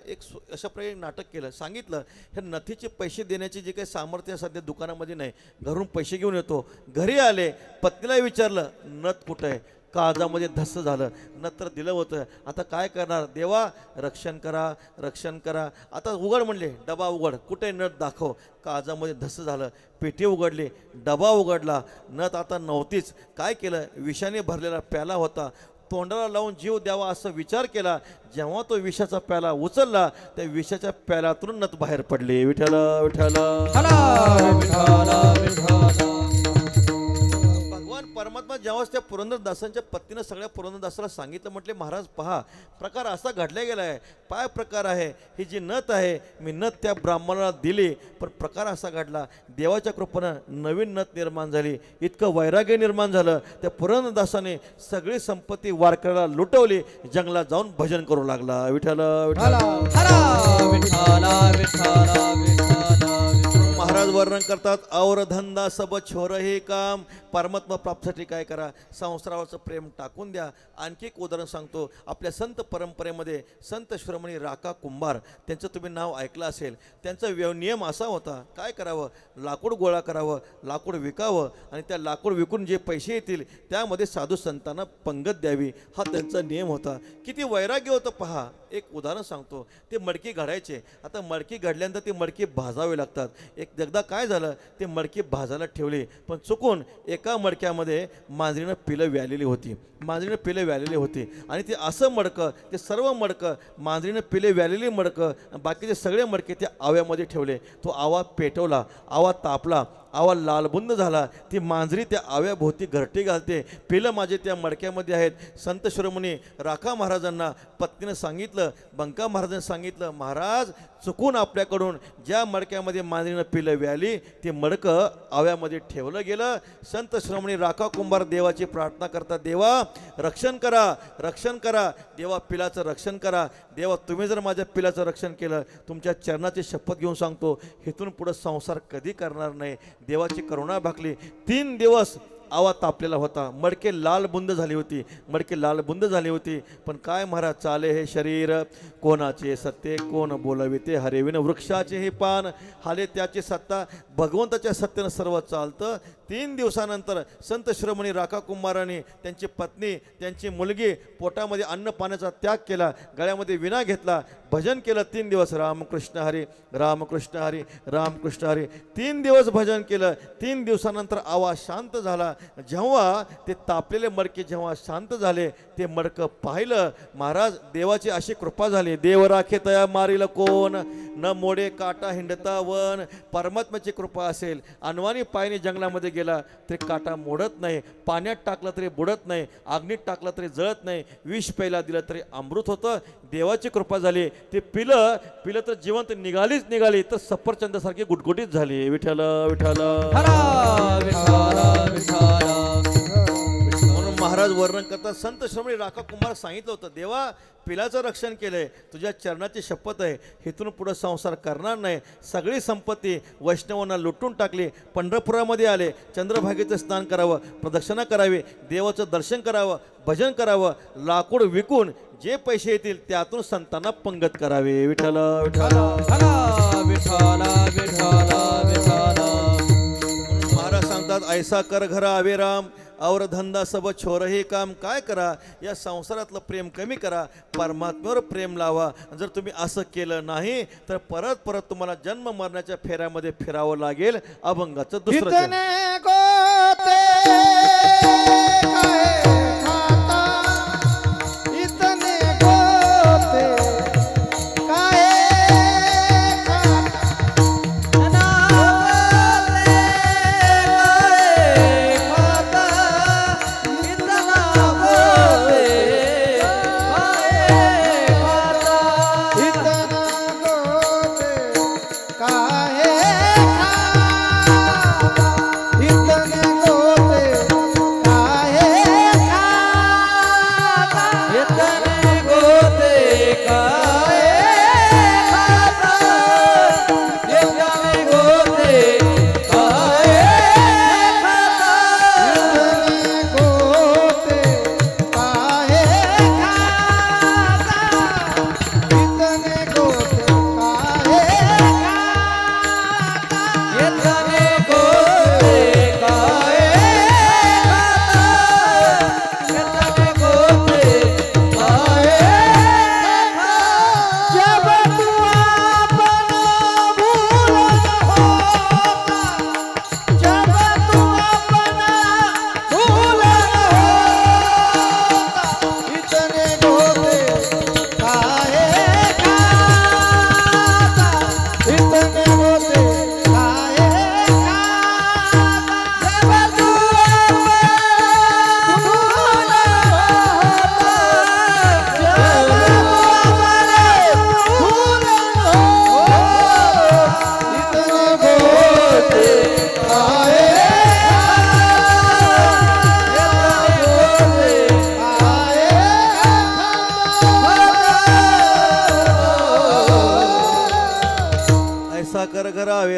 अशा प्रकारे नाटक केलं. सांगितलं हे नथीचे पैसे देण्याचे जे काही सामर्थ्य सध्या दुकानामध्ये नाही, घरून पैसे घेऊन येतो. घरी आले, पत्नीला विचारलं नथ कुठं आहे, काळजामध्ये धस्स झालं. नंतर दिलं होतं. आता काय करणार, देवा रक्षण करा. आता उघड म्हणले, डबा उघड, कुठे नथ दाखव. काळजामध्ये धस्स झालं. पेटी उघडली, डबा उघडला, नथ आता नव्हतीच. काय केलं, विषाने भरलेला प्याला होता, तोंडाला लावून जीव द्यावा असं विचार केला. जेव्हा तो विषाचा प्याला उचलला, त्या विषाच्या प्याल्यातून नथ बाहेर पडली. विठ्ठल विठ्ठल. परमात्मा जेव्हा त्या पुरंदरदासांच्या पत्नीनं सगळ्या पुरंदरदासाला सांगितलं, म्हटले महाराज पहा प्रकार असा घडला गेला आहे. काय प्रकार आहे, ही जी नथ आहे मी नथ त्या ब्राह्मणाला दिली, पण प्रकार असा घडला, देवाच्या कृपेनं नवीन नथ निर्माण झाली. इतकं वैराग्य निर्माण झालं, त्या पुरंदरदासाने सगळी संपत्ती वारकऱ्याला लुटवली, जंगलात जाऊन भजन करू लागला. विठ्ठल विठ्ठल. महाराज वर्णन करतात, और धंदा सब छोर हे काम. परमात्मा प्राप्तीसाठी काय करा, संसारावरचं प्रेम टाकून द्या. आणखी एक उदाहरण सांगतो. आपल्या संत परंपरेमध्ये संत शिरोमणी राका कुंभार, त्यांचं तुम्ही नाव ऐकलं असेल. त्यांचा नियम असा होता, काय करावं, लाकूड गोळा करावं, लाकूड विकावं आणि त्या लाकूड विकून जे पैसे येतील त्यामध्ये साधू संतांना पंगत द्यावी, हा त्यांचा नियम होता. किती वैराग्य होतं पहा. एक उदाहरण सांगतो. ते मडकी घडायचे. आता मडकी घडल्यानंतर ती मडकी भाजावी लागतात. एकदा काय झालं, ते मडकी भाजायला ठेवली, पण चुकून एका मडक्यामध्ये मांजरीनं पिलं व्यालेली होती आणि ते असं मडकं, ते सर्व मडकं, मांजरीनं पिले व्यालेली मडकं, बाकीचे सगळे मडके ते आव्यामध्ये ठेवले. तो आवा पेटवला, आवा तापला, आवा लालबुंद झाला. ती मांजरी त्या आव्याभोवती घरटी घालते. पिलं माझे त्या मडक्यामध्ये आहेत. संत शिरोमणी राखा महाराजांना पत्नीनं सांगितलं, बंका महाराजांनी सांगितलं, महाराज चुकून आपल्याकडून ज्या मडक्यामध्ये मांजरीनं पिलं व्याली ते मडकं आव्यामध्ये ठेवलं गेलं. संत शिरोमणी राखा कुंभार देवाची प्रार्थना करतात, देवा रक्षण करा, रक्षण करा, देवा पिलाचं रक्षण करा. देवा तुम्ही जर माझ्या पिलाचं रक्षण केलं, तुमच्या चरणाची शपथ घेऊन सांगतो, इथून पुढं संसार कधी करणार नाही. देवाची करुणा भागली. 3 दिवस आवा तापलेला होता. मडके लालबुंद झाली होती, मडके लालबुंद झाली होती. पण काय महाराज, चाले हे शरीर कोणाचे सत्य, कोण बोलविते हरेविन. वृक्षाचे हे पान, हाले त्याची सत्ता, भगवंताच्या सत्तेनं सर्व चालतं. 3 दिवसानंतर संत शिरोमणी राखा कुंभाराने त्यांची पत्नी, त्यांची मुलगी पोटामध्ये अन्न पाण्याचा त्याग केला, गळ्यामध्ये विणा घेतला, भजन केलं 3 दिवस. रामकृष्ण हरी, रामकृष्ण हरी, रामकृष्ण हरी. 3 दिवस भजन केलं. 3 दिवसानंतर आवाज शांत झाला. जेव्हा ते तापलेले मडके जेव्हा शांत झाले, ते मडकं पाहिलं. महाराज देवाची अशी कृपा झाली. देव राखे तया मारील कोण, न मोडे काटा हिंडता वन. परमात्म्याची कृपा असेल. अनवाणी पायने जंगलामध्ये गेला तरी काटा मोडत नाही, पाण्यात टाकलं तरी बुडत नाही, अग्नीत टाकलं तरी जळत नाही, विष प्यायला दिलं तरी अमृत होतं. देवाची कृपा झाली. ते पिलं तर जिवंत निघाली तर सफरचंदासारखी गुटगुटीत झाली. विठ्ठल विठ्ठल म्हणून महाराज वर्णन करतात. संत शिरोमणी राखा कुंभार सांगितलं होतं, देवा पिलाचं रक्षण केलंय, तुझ्या चरणाची शपथ आहे, इथून पुढे संसार करणार नाही. सगळी संपत्ती वैष्णवांना लुटून टाकली. पंढरपुरामध्ये आले. चंद्रभागेचं स्नान करावं, प्रदक्षिणा करावी, देवाचं दर्शन करावं, भजन करावं. लाकूड विकून जे पैसे येतील त्यातून संतांना पंगत करावे. विठ्ठल विठ्ठल महाराज सांगतात, ऐसा कर घरा आवे राम, और धंदा सब छोर हे काम. काय करा, या संसारातलं प्रेम कमी करा, परमात्म्यावर प्रेम लावा. जर तुम्ही असं केलं नाही तर परत परत तुम्हाला जन्म मरणाच्या फेऱ्यामध्ये फिरावं लागेल. अभंगाचं दुसरं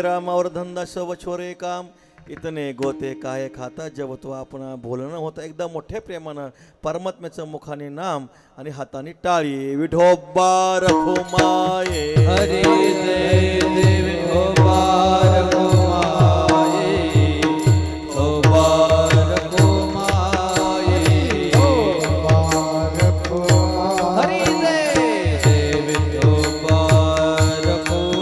रामावर धंदा सब छोरे काम. इतने गोते काय खाता जब तो आपण बोलणं होतं एकदा मोठ्या प्रेमानं परमात्म्याचं मुखाने नाम आणि हाताने टाळी. विठोबा रखुमाये हरी जय देव विठोबा रखुमाये, विठोबा रखुमाये, हरी जय देव विठोबा रखुमाये,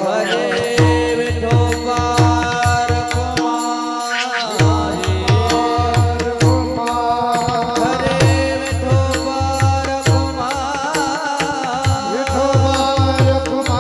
हरे विठोबा रखुमाये, हरे विठोबा रखुमाये,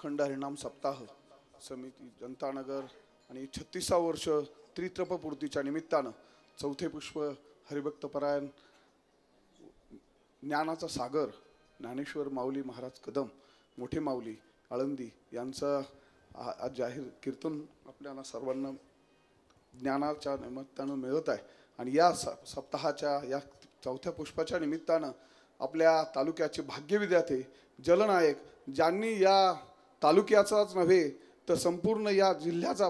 अखंड हरिनाम सप्ताह समिती जनतानगर आणि 36 वर्ष त्रित्रपपूर्तीच्या निमित्तानं चौथे पुष्प हरिभक्तपरायण ज्ञानाचा सागर ज्ञानेश्वर माऊली महाराज कदम मोठे माऊली आळंदी यांचं आज जाहीर कीर्तन आपल्याला सर्वांना ज्ञानाच्या निमित्तानं मिळत आहे. आणि या सप्ताहाच्या या चौथ्या पुष्पाच्या निमित्तानं आपल्या तालुक्याचे भाग्यविधाते जलनायक ज्यांनी या तालुक्याचाच नव्हे तर संपूर्ण या जिल्ह्याचा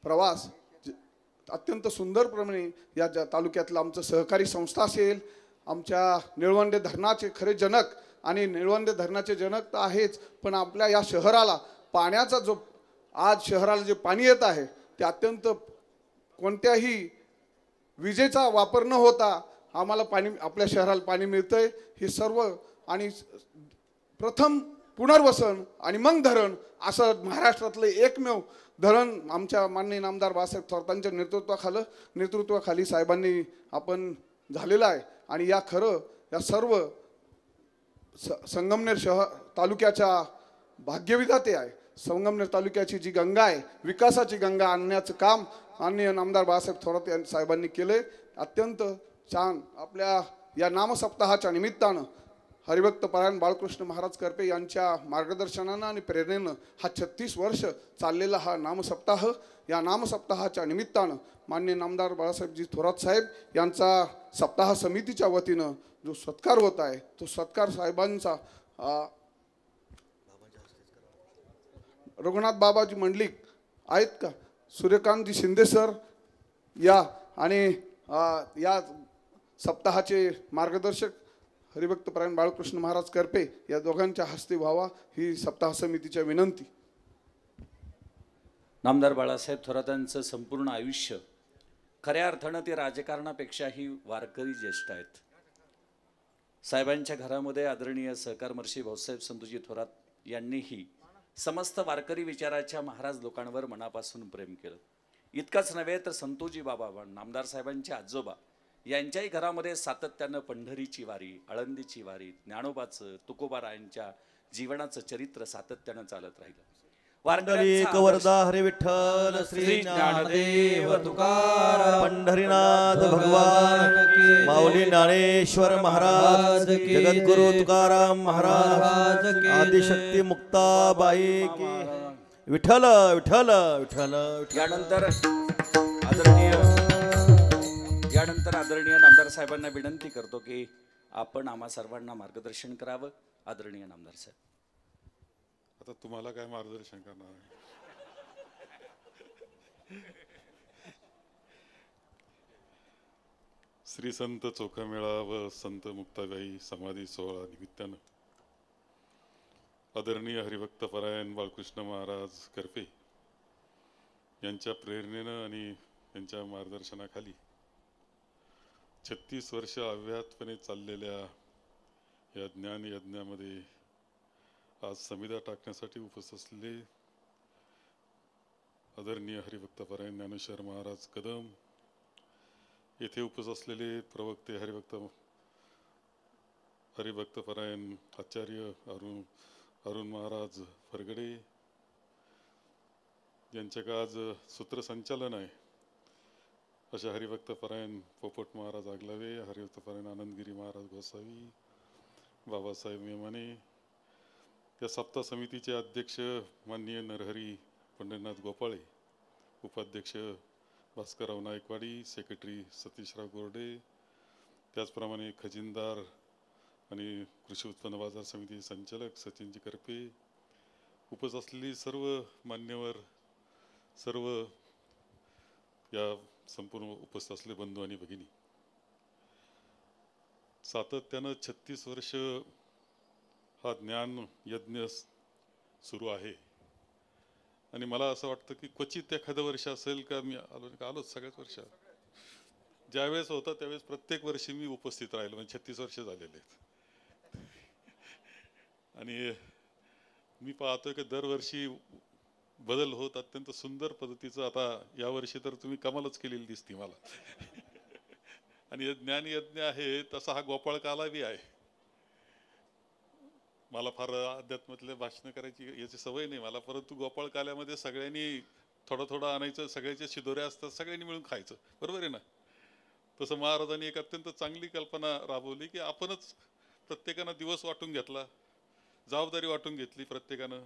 प्रवास अत्यंत सुंदरप्रमाणे या तालुक्यातलं आमचं सहकारी संस्था असेल, आमच्या निळवंडे धरणाचे खरे जनक आणि निळवंडे धरणाचे जनक तर आहेच, पण आपल्या या शहराला पाण्याचा जो आज शहराला जे पाणी येत आहे ते अत्यंत कोणत्याही विजेचा वापर न होता आम्हाला पाणी आपल्या शहराला पाणी मिळतंय. हे सर्व आणि प्रथम पुनर्वसन आणि मग धरण असं महाराष्ट्रातलं एकमेव धरण आमच्या माननीय नामदार बाळासाहेब थोरातांच्या नेतृत्वाखाली साहेबांनी आपण झालेलं आहे. आणि या खरं या सर्व संगमनेर तालुक्याच्या भाग्यविधाते आहे. संगमनेर तालुक्याची जी गंगा आहे विकासाची गंगा आणण्याचं काम माननीय नामदार बाळासाहेब थोरात साहेबांनी केले. अत्यंत छान आपल्या या नामसप्ताहाच्या निमित्तानं हरिभक्तपरायण बाळकृष्ण महाराज करपे यांच्या मार्गदर्शनानं आणि प्रेरणेनं हा 36 वर्ष चाललेला हा नामसप्ताह या नामसप्ताहाच्या निमित्तानं माननीय नामदार बाळासाहेबजी थोरात साहेब यांचा सप्ताह समितीच्या वतीनं जो सत्कार होत आहे तो सत्कार साहेबांचा रघुनाथ बाबाजी मंडलिक आहेत का, सूर्यकांतजी शिंदे सर या आणि या सप्ताहाचे मार्गदर्शक हरिभक्तपरायण बाळकृष्ण महाराज करपे या दोघांच्या हस्ते व्हावा ही सप्ताह समितीच्या विनंती. नामदार बाळासाहेब थोरातांचं संपूर्ण आयुष्य खऱ्या अर्थानं ते राजकारणापेक्षाही वारकरी ज्येष्ठ आहेत. साहेबांच्या घरामध्ये आदरणीय सहकार महर्षी भाऊसाहेब संतोजी थोरात यांनीही समस्त वारकरी विचाराच्या महाराज लोकांवर मनापासून प्रेम केलं. इतकंच नव्हे तर संतोजी बाबा नामदार साहेबांचे आजोबा यांच्याही घरामध्ये सातत्यानं पंढरीची वारी, आळंदीची वारी, ज्ञानोबाचं, तुकोबारायांच्या जीवनाचं चरित्र सातत्यानं चालत राहिलं. पंढरी कवरदा हरे विठ्ठल श्री ज्ञानदेव तुकाराम पंढरीनाथ भगवान की माऊली ज्ञानेश्वर महाराज की जगद्गुरु तुकाराम महाराज की आदिशक्ती मुक्ताबाई की विठ्ठल विठ्ठल विठ्ठल. यानंतर आदरणीय नामदार साहेबांना विनंती करतो की आपण आम्हा सर्वांना मार्गदर्शन करावं. आदरणीय नामदार साहेब. आता तुम्हाला काय मार्गदर्शन करणार आहे? श्री संत चोखामेळा व संत मुक्ताबाई समाधी सोहळा निमित्तानं आदरणीय हरिभक्तपरायण बाळकृष्ण महाराज करपे यांच्या प्रेरणेनं आणि यांच्या मार्गदर्शनाखाली 36 वर्ष अव्याहतपणे चाललेल्या या ज्ञान यज्ञामध्ये आज समिधा टाकण्यासाठी उपस्थित असलेले आदरणीय हरिभक्तपरायण ज्ञानेश्वर महाराज कदम, येथे उपस्थित असलेले प्रवक्ते हरिभक्तपरायण आचार्य अरुण महाराज फरगडे यांच्या आज सूत्रसंचालन आहे अशा हरिभक्तपरायण पोपट महाराज आगलावे, हरिभक्तपरायण आनंदगिरी महाराज गोसावी, बाबासाहेब मेमाने, या सप्ताह समितीचे अध्यक्ष माननीय नरहरी पंढरीनाथ गोपाळे, उपाध्यक्ष भास्करराव नायकवाडी, सेक्रेटरी सतीशराव गोरडे, त्याचप्रमाणे खजिनदार आणि कृषी उत्पन्न बाजार समिती संचालक सचिनजी करपे, उपस्थित असलेली सर्व मान्यवर, सर्व या संपूर्ण उपस्थित असलेले बंधू आणि भगिनी, सातत्यानं 36 वर्ष हा ज्ञान यज्ञ सुरू आहे. आणि मला असं वाटतं की क्वचित एखादं वर्ष असेल का मी आलोच सगळ्याच वर्षात, ज्यावेळेस होता त्यावेळेस प्रत्येक वर्षी मी उपस्थित राहिलो. म्हणजे 36 वर्ष झालेले आहेत. आणि मी पाहतोय की दरवर्षी बदल होत अत्यंत सुंदर पद्धतीचं. आता यावर्षी तर तुम्ही कमालच केलेली दिसती मला. आणि ज्ञान यज्ञ आहे तसा हा गोपाळ काला बी आहे. मला फार अध्यात्मातले भाषणं करायची याची सवय नाही मला, परंतु गोपाळ काल्यामध्ये सगळ्यांनी थोडं थोडं आणायचं, सगळ्याचे शिदोऱ्या असतात, सगळ्यांनी मिळून खायचं, बरोबर आहे ना. तसं महाराजांनी एक अत्यंत चांगली कल्पना राबवली की आपणच प्रत्येकानं दिवस वाटून घेतला, जबाबदारी वाटून घेतली प्रत्येकानं,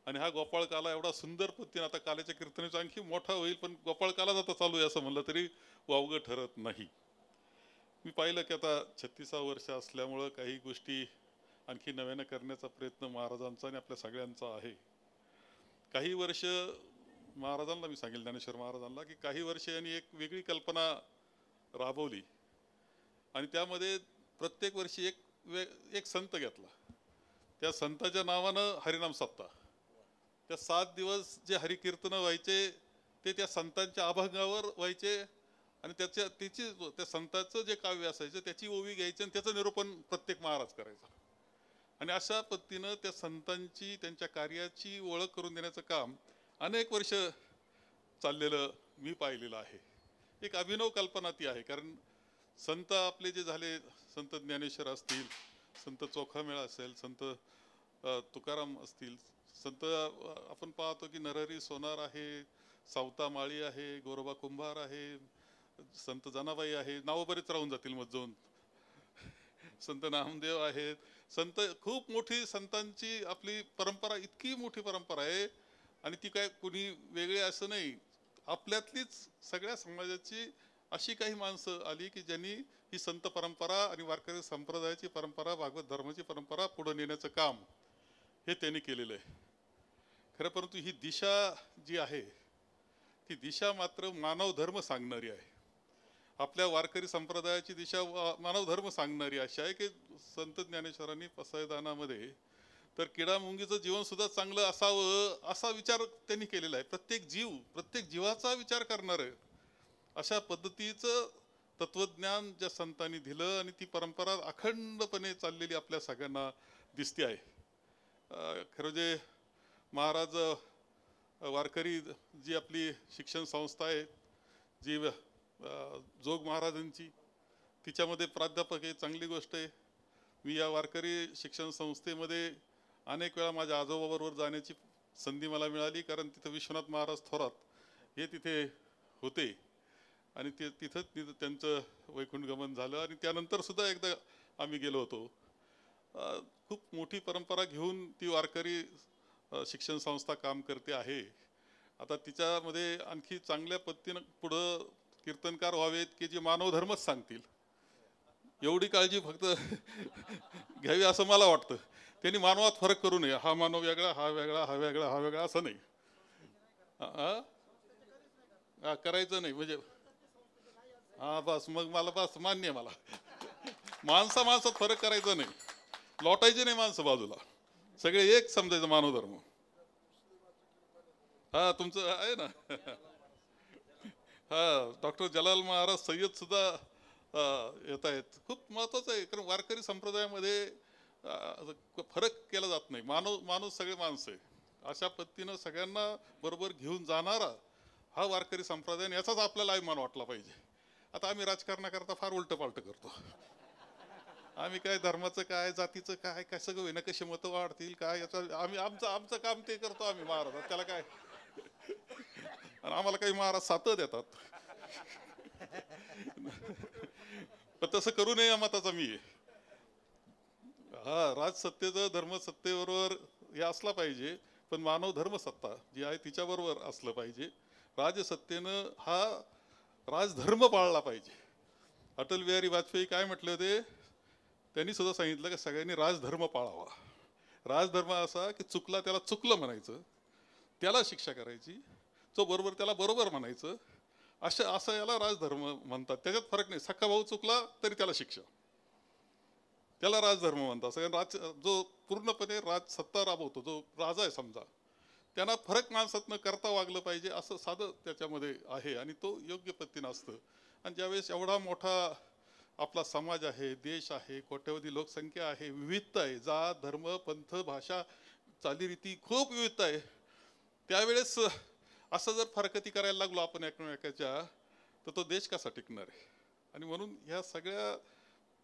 आणि हा गोपाळ काला एवढा सुंदर पद्धतीने आता काल्याच्या कीर्तनेचा आणखी मोठा होईल, पण गोपाळ कालाच आता चालू आहे असं म्हणलं तरी वावगं ठरत नाही. मी पाहिलं की आता 36 वर्ष असल्यामुळं काही गोष्टी आणखी नव्यानं करण्याचा प्रयत्न महाराजांचा आणि आपल्या सगळ्यांचा आहे. काही वर्ष महाराजांना मी सांगेल, ज्ञानेश्वर महाराजांना, की काही वर्ष यांनी एक वेगळी कल्पना राबवली आणि त्यामध्ये प्रत्येक वर्षी एक संत घेतला. त्या संताच्या नावानं हरिनाम सप्ताह. त्या 7 दिवस जे हरिकीर्तनं व्हायचे ते त्या संतांच्या अभंगावर व्हायचे आणि त्या संतांचं जे काव्य असायचं त्याची ओवी घ्यायची आणि त्याचं निरूपण प्रत्येक महाराज करायचा. आणि अशा पद्धतीनं त्या संतांची, त्यांच्या कार्याची ओळख करून देण्याचं काम अनेक वर्ष चाललेलं मी पाहिलेलं आहे. एक अभिनव कल्पना ती आहे, कारण संत आपले जे झाले, संत ज्ञानेश्वर असतील, संत चोखामेळा असेल, संत तुकाराम असतील, संत आपण पाहतो की नरहरी सोनार आहे, सावता माळी आहे, गोरोबा कुंभार आहे, संत जनाबाई आहे, नावं बरेच राहून जातील मग जाऊन, संत नामदेव आहेत. संत खूप मोठी संतांची आपली परंपरा, इतकी मोठी परंपरा आहे आणि ती काय कुणी वेगळे असं नाही, आपल्यातलीच सगळ्या समाजाची अशी काही माणसं आली की ज्यांनी ही संत परंपरा आणि वारकरी संप्रदायाची परंपरा, भागवत धर्माची परंपरा पुढे नेण्याचं काम हे त्यांनी केलेलं आहे खरं. परंतु ही दिशा जी आहे ती दिशा मात्र मानव धर्म सांगणारी आहे. आपल्या वारकरी संप्रदायाची दिशा मानव धर्म सांगणारी अशी आहे की संत ज्ञानेश्वरांनी पसायदानामध्ये तर किडा मुंगीचं जीवन सुद्धा चांगलं असावं असा विचार त्यांनी केलेला आहे. प्रत्येक जीवाचा विचार करणार आहे अशा पद्धतीचं तत्वज्ञान ज्या संतांनी दिलं आणि ती परंपरा अखंडपणे चाललेली आपल्या सगळ्यांना दिसते आहे. खरं जे महाराज वारकरी जी आपली शिक्षण संस्था आहे, जी जोग महाराजांची, तिच्यामध्ये प्राध्यापक आहे, चांगली गोष्ट आहे. मी या वारकरी शिक्षण संस्थेमध्ये अनेक वेळा माझ्या आजोबाबरोबर जाण्याची संधी मला मिळाली, कारण तिथं विश्वनाथ महाराज थोरात हे तिथे होते आणि तिथं त्यांचं वैकुंठ गमन झालं आणि त्यानंतर सुद्धा एकदा आम्ही गेलो होतो. खूप मोठी परंपरा घेऊन ती वारकरी शिक्षण संस्था काम करते आहे. आता तिच्यामध्ये आणखी चांगल्या पद्धतीनं पुढं कीर्तनकार व्हावेत की जे मानव धर्मच सांगतील, एवढी काळजी फक्त घ्यावी असं मला वाटतं. त्यांनी मानवात फरक करू नये, हा मानव वेगळा, हा वेगळा, हा वेगळा, हा वेगळा असं नाही करायचं नाही. म्हणजे बस मग मला बस मान्य आहे, मला माणसात फरक करायचा नाही, लोटायचे नाही माणसं बाजूला, सगळे एक समजायचं मानव धर्म. तुमचं आहे ना. डॉक्टर जलाल महाराज सय्यद सुद्धा येत आहेत. खूप महत्वाचं आहे, कारण वारकरी संप्रदायामध्ये फरक केला जात नाही. माणूस सगळे माणसं आहे, अशा पद्धतीनं सगळ्यांना बरोबर घेऊन जाणारा हा वारकरी संप्रदाय, याचाच आपल्याला अभिमान वाटला पाहिजे. आता आम्ही राजकारणाकरता फार उलट पालट करतो. आम्ही काय धर्माचं काय, जातीचं काय, काय सगळं होईना, कशी मतं वाढतील काय, याचं आम्ही आमचं काम ते करतो आम्ही महाराज, त्याला काय. आणि आम्हाला काही महाराज साथ देतात. पण तसं करू नये या मताचा मी. राजसत्तेचं धर्मसत्तेबरोबर हे असला पाहिजे, पण मानव धर्मसत्ता जी आहे तिच्याबरोबर असलं पाहिजे. राजसत्तेनं हा राजधर्म पाळला पाहिजे. अटल बिहारी वाजपेयी काय म्हटले होते, त्यांनी सुद्धा सांगितलं की सगळ्यांनी राजधर्म पाळावा. राजधर्म असा की चुकला त्याला चुकलं म्हणायचं, त्याला शिक्षा करायची, जो बरोबर त्याला बरोबर म्हणायचं, असं याला राजधर्म म्हणतात. त्याच्यात फरक नाही. सख्खा भाऊ चुकला तरी त्याला शिक्षा, त्याला राजधर्म म्हणतात. सगळ्या जो पूर्णपणे राजसत्ता राबवतो, जो राजा आहे समजा, त्यांना फरक माणसात न करता वागलं पाहिजे असं साधं त्याच्यामध्ये आहे आणि तो योग्य पद्धतीनं असतं. आणि ज्यावेळेस एवढा मोठा आपला समाज आहे, देश आहे, कोट्यवधी लोकसंख्या आहे, विविधता आहे, जात धर्म पंथ भाषा चालीरीती खूप विविधता आहे, त्यावेळेस असं जर फरकती करायला लागलो आपण एकमेकाच्या, तर तो देश कसा टिकणार आहे. आणि म्हणून ह्या सगळ्या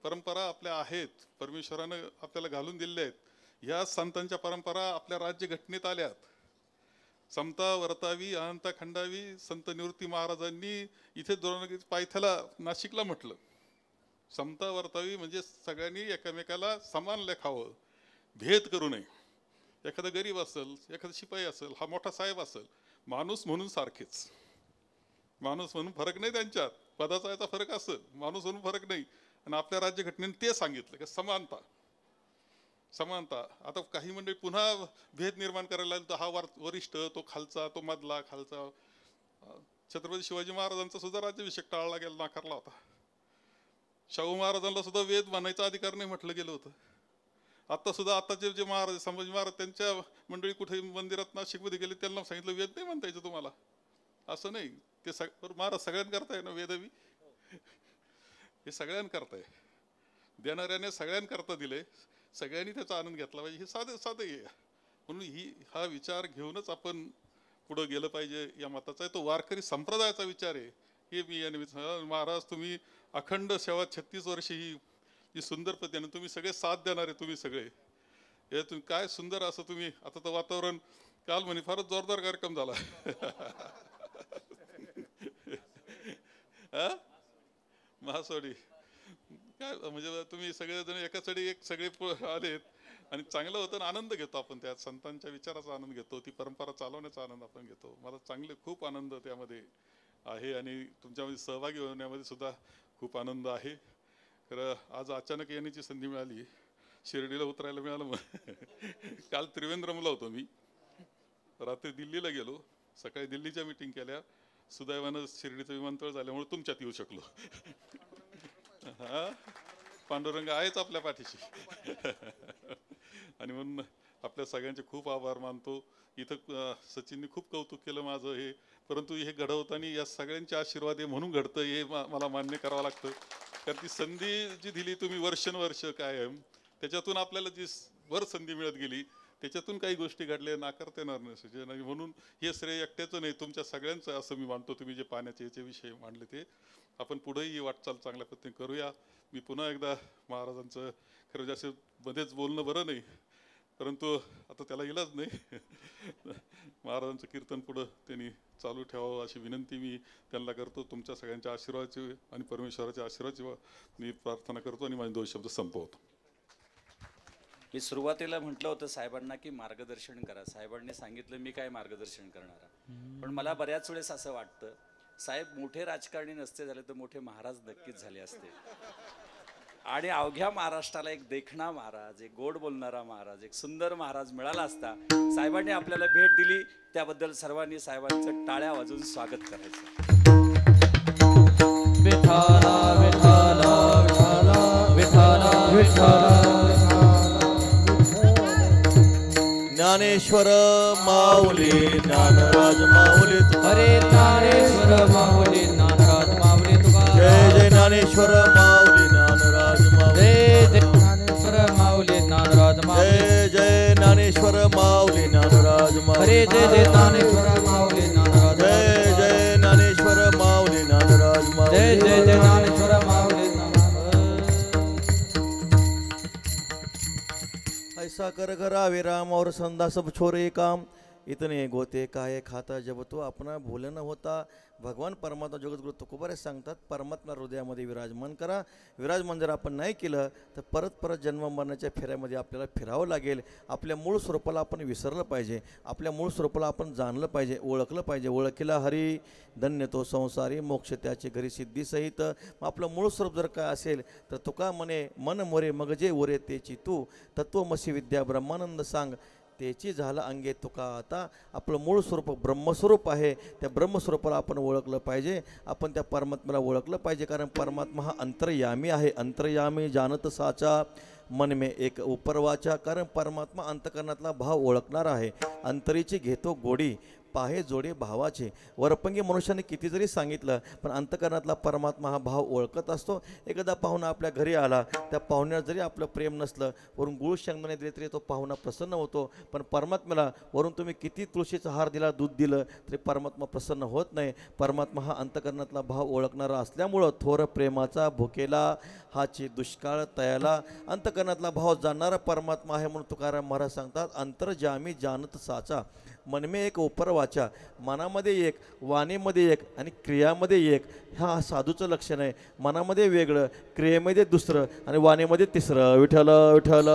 परंपरा आपल्या आहेत, परमेश्वरानं आपल्याला घालून दिलेल्या आहेत. ह्या संतांच्या परंपरा आपल्या राज्यघटनेत आल्यात. समता वर्तावी अहंता खंडावी संत निवृत्ती महाराजांनी इथे पायथ्याला नाशिकला म्हटलं. समता वर्तावी म्हणजे सगळ्यांनी एकमेकाला समान लेखावं, भेद करू नये. एखादा गरीब असेल, एखादा शिपाई असेल, हा मोठा साहेब असेल, माणूस म्हणून सारखेच. माणूस म्हणून फरक नाही त्यांच्यात. पदाचा याचा फरक असेल, माणूस म्हणून फरक नाही. आणि आपल्या राज्यघटनेने ते सांगितलं की समानता समानता. आता काही मंडळी पुन्हा भेद निर्माण करायला लागले. तर हा वरिष्ठ, तो खालचा, तो मधला खालचा. छत्रपती शिवाजी महाराजांचा सुद्धा राज्याभिषेक टाळला गेला, नाकारला होता. शाहू महाराजांना सुद्धा वेद मानायचा अधिकार नाही म्हटलं गेलं होतं. आता सुद्धा आताचे जे महाराज संभाजी महाराज त्यांच्या मंडळी कुठे मंदिरात नाशिकमध्ये गेले, त्यांना सांगितलं वेद नाही म्हणता यायचं तुम्हाला. असं नाही, ते महाराज सगळ्यांकरताय ना वेदवी, हे सगळ्यांकरताय. देणाऱ्याने सगळ्यांकरता दिले, सगळ्यांनी त्याचा आनंद घेतला पाहिजे. हे साधे साधे आहे. म्हणून हा विचार घेऊनच आपण पुढं गेलं पाहिजे या मताचा आहे. तो वारकरी संप्रदायाचा विचार आहे. हे मी या महाराज तुम्ही अखंड सेवा 36 वर्ष ही सुंदर पद्धतीने तुम्ही सगळे साथ देणारे, तुम्ही सगळे हे तुम्ही काय सुंदर असं तुम्ही. आता तर वातावरण काल म्हणे फारच जोरदार कार्यक्रम झाला. महासवाडी काय म्हणजे तुम्ही सगळेजण एकाचडी एक सगळे आलेत आणि चांगलं होतं. आनंद घेतो आपण त्यात, संतांच्या विचाराचा आनंद घेतो, ती परंपरा चालवण्याचा आनंद आपण घेतो. मला चांगले खूप आनंद त्यामध्ये आहे आणि तुमच्यामध्ये सहभागी होण्यामध्ये सुद्धा खूप आनंद आहे. खरं आज अचानक येण्याची संधी मिळाली, शिर्डीला उतरायला मिळालं. काल त्रिवेंद्रमला होतो मी, रात्री दिल्लीला गेलो, सकाळी दिल्लीच्या मीटिंग केल्या. सुदैवानं शिर्डीचं विमानतळ झाल्यामुळे तुमच्यात येऊ शकलो. हा, पांडुरंग आहेच आपल्या पाठीशी. आणि म्हणून आपल्या सगळ्यांचे खूप आभार मानतो. इथं सचिनने खूप कौतुक केलं माझं हे, परंतु हे घडवताना या सगळ्यांचे आशीर्वाद आहे म्हणून घडतं हे मला मान्य करावं लागतं. कारण ती संधी जी दिली तुम्ही वर्षानुवर्ष कायम, त्याच्यातून आपल्याला जी वर संधी मिळत गेली, त्याच्यातून काही गोष्टी घडल्या, नाकारता येणार नाही. म्हणून हे श्रेय एकट्याचं नाही, तुमच्या सगळ्यांचं असं मी मानतो. तुम्ही जे पाण्याचे याचे विषय मांडले ते आपण पुढेही वाटचाल चांगल्या पद्धतीने करूया. मी पुन्हा एकदा महाराजांचं खरं जास्त मध्येच बोलणं बरं नाही, परंतु आता त्याला इलाज नाही. महाराजांचं कीर्तन पुढं त्यांनी चालू ठेवावं अशी विनंती मी त्यांना करतो. तुमच्या सगळ्यांच्या आशीर्वादाची आणि परमेश्वराच्या आशीर्वादाची मी प्रार्थना करतो आणि माझे 2 शब्द संपवतो. मी सुरुवातीला म्हटलं होतं साहेबांना की मार्गदर्शन करा. साहेबांनी सांगितलं मी काय मार्गदर्शन करणार. पण मला बऱ्याच वेळेस असं वाटतं, साहेब मोठे राजकारणी नसते झाले तर मोठे महाराज नक्कीच झाले असते. आणि अवघ्या महाराष्ट्राला एक देखणा महाराज, एक गोड बोलणारा महाराज, एक सुंदर महाराज मिळाला असता. साहेबांनी आपल्याला भेट दिली, त्याबद्दल सर्वांनी साहेबांचं टाळ्या वाजवून स्वागत करायचं. विठाला विठाला विठाला विठाला विठाला. ज्ञानेश्वर माऊली ज्ञानराज माऊली हरे ज्ञानेश्वर माऊली ज्ञानराज माऊली तुका. जय जय ज्ञानेश्वर माऊली ज्ञानराज माऊली. जय जय ज्ञानेश्वर माऊली ज्ञानराज माऊली. जय जय ज्ञानेश्वर माऊली ज्ञानराज माऊली. हरे जय जय ज्ञानेश्वर माऊली ज्ञानराज. जय जय ज्ञानेश्वर माऊली ज्ञानराज माऊली. जय जय जय ज्ञानेश्वर माऊली. ऐसा कर घरा विराम और संदा सब छोरे काम, इतने गोते काय खाता जब तो अपना भूल न होता. भगवान परमात्मा जगद्गुरु तुकोबारे सांगतात, परमात्मा हृदयामध्ये विराजमान करा. विराजमान जर आपण नाही केलं तर परत परत जन्म मरणाच्या फेऱ्यामध्ये आपल्याला फिरावं लागेल. आपल्या मूळ स्वरूपाला आपण विसरलं पाहिजे, आपल्या मूळ स्वरूपाला आपण जाणलं पाहिजे, ओळखलं पाहिजे. ओळखीला हरी धन्य तो संसारी, मोक्ष त्याचे घरी सिद्धीसहित. आपलं मूळ स्वरूप जर काय असेल तर तुका म्हणे मन मोरे मग जे ओरे तेची तू, तत्वमसी विद्या ब्रह्मानंद सांग तेची झालं अंगे तुका. आता आपलं मूळ स्वरूप ब्रह्मस्वरूप आहे, त्या ब्रह्मस्वरूपाला आपण ओळखलं पाहिजे, आपण त्या परमात्म्याला ओळखलं पाहिजे. कारण परमात्मा हा अंतर्यामी आहे. अंतर्यामी जानत साचा मन में एक उपरवाचा. कारण परमात्मा अंतकरणातला भाव ओळखणार आहे. अंतरीची घेतो गोडी, पाहे जोडे भावाचे. वरपंगी मनुष्याने किती जरी सांगितलं पण अंतकरणातला परमात्मा हा भाव ओळखत असतो. एकदा पाहुणा आपल्या घरी आला, त्या पाहुण्यावर जरी आपलं प्रेम नसलं, वरून गुळ शेंगदाणे दिले तरी तो पाहुणा प्रसन्न होतो. पण परमात्म्याला वरून तुम्ही किती तुळशीचा हार दिला, दूध दिलं तरी परमात्मा प्रसन्न होत नाही. परमात्मा हा अंतकरणातला भाव ओळखणारा असल्यामुळं थोर प्रेमाचा भुकेला हाची दुष्काळ तयाला. अंतकरणातला भाव जाणणारा परमात्मा आहे म्हणून तुकाराम महाराज सांगतात, अंतर्जामी जानत साचा मनमे एक उपर वाचा. मनामध्ये एक, वाणीमध्ये एक आणि क्रियामध्ये एक. हा साधूचं लक्षण आहे. मनामध्ये वेगळं, क्रियेमध्ये दुसरं आणि वाणीमध्ये तिसरं. विठ्ठल विठ्ठल.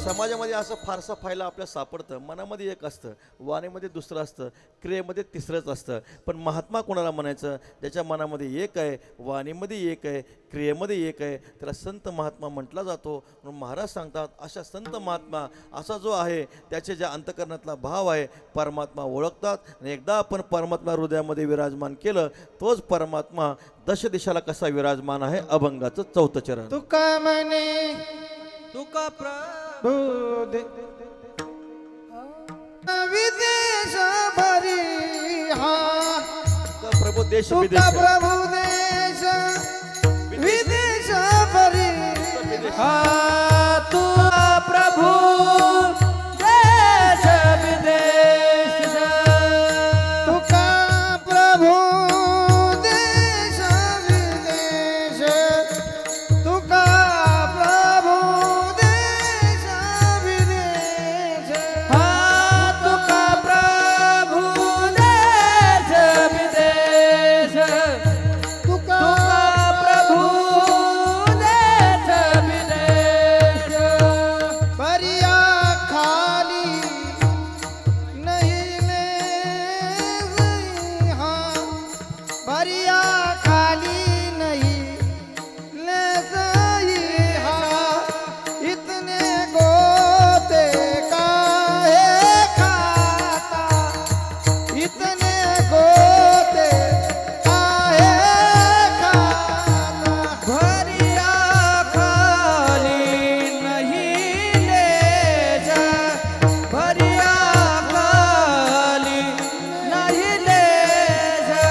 समाजामध्ये असं फारसा फायला आपल्या सापडतं. मनामध्ये एक असतं, वाणीमध्ये दुसरं असतं, क्रियेमध्ये तिसरंच असतं. पण महात्मा कोणाला म्हणायचं? ज्याच्या मनामध्ये एक आहे, वाणीमध्ये एक आहे, क्रियेमध्ये एक आहे, त्याला संत महात्मा म्हटला जातो. म्हणून महाराज सांगतात, अशा संत महात्मा असा जो आहे त्याच्या ज्या अंतकरणातला भाव आहे परमात्मा ओळखतात. आणि एकदा आपण परमात्मा हृदयामध्ये विराजमान केलं, तोच परमात्मा दश दिशाला कसा विराजमान आहे. अभंगाचं 4थं चरण. तुका म्हणे तुका विदेश भरी हा प्रभू देश तुका विदेश प्रभू देश विदेश भरी हा तू प्रभू देश विदेश. तुका प्रभू देश विदेश तुका प्रभू देश विदेश हा तुका प्रभू देश विदेश. तुका प्रभू देश विदेश. बरिया खाली नहीं ले गई हाँ बरिया खाली नहीं ले गई हाँ इतने गोते काहे खाता इतने गोते काहे खाता भरिया खाली नहीं ले जा. भरिया खाली नहीं ले जा.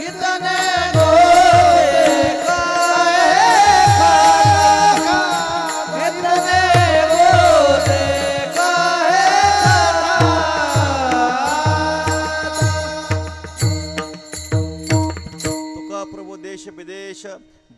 इतने गोते काहे खाता. इतने गोते काहे खाता. तुका प्रभू देश विदेश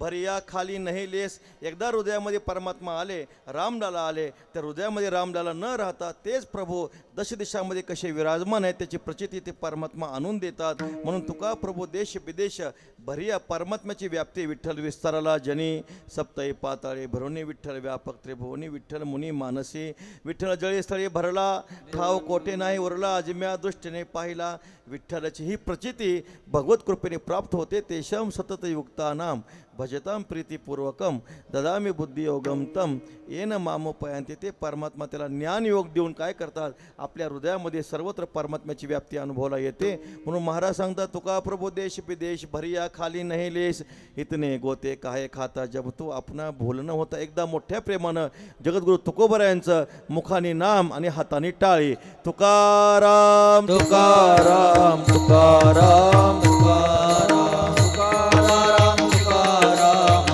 भरिया खाली नाही लेस. एकदा हृदयामध्ये परमात्मा आले, रामलाला आले, त्या हृदयामध्ये रामलाला न राहता तेच प्रभू दश दिशामध्ये कसे विराजमान आहेत त्याची प्रचिती ते परमात्मा आणून देतात. म्हणून तुका प्रभू देश विदेश भरिया परमात्म्याची व्याप्ती विठ्ठल विस्ताराला जनी. सप्तई पाताळे भरुणी विठ्ठल व्यापक त्रिभुवनी विठ्ठल मुनी मानसी. विठ्ठल जळी स्थळी भरला ठाव कोठे नाही उरला. अजम्या दृष्टीने पाहिला. विठ्ठलाची ही प्रचिती भगवत कृपेने प्राप्त होते. तेषां सतत युक्तानाम भजतां प्रीतिपूर्वकम ददामी बुद्धियोगम तम येन मामोपयांते. ते परमात्मा त्याला ज्ञानयोग देऊन काय करतात, आपल्या हृदयामध्ये सर्वत्र परमात्म्याची व्याप्ती अनुभवाला येते. म्हणून महाराज सांगतात, तुका प्रभू देश विदेश भरिया खाली नाही लेस. इतने गोते काहे खाता जब तू आपणा भूलणं होता. एकदा मोठ्या प्रेमानं जगद्गुरु तुकोबरायांचं मुखाने नाम आणि हाताने टाळी. तुकाराम तुकाराम तुकाराम तुकाराम तुकाराम तुकाराम तुकाराम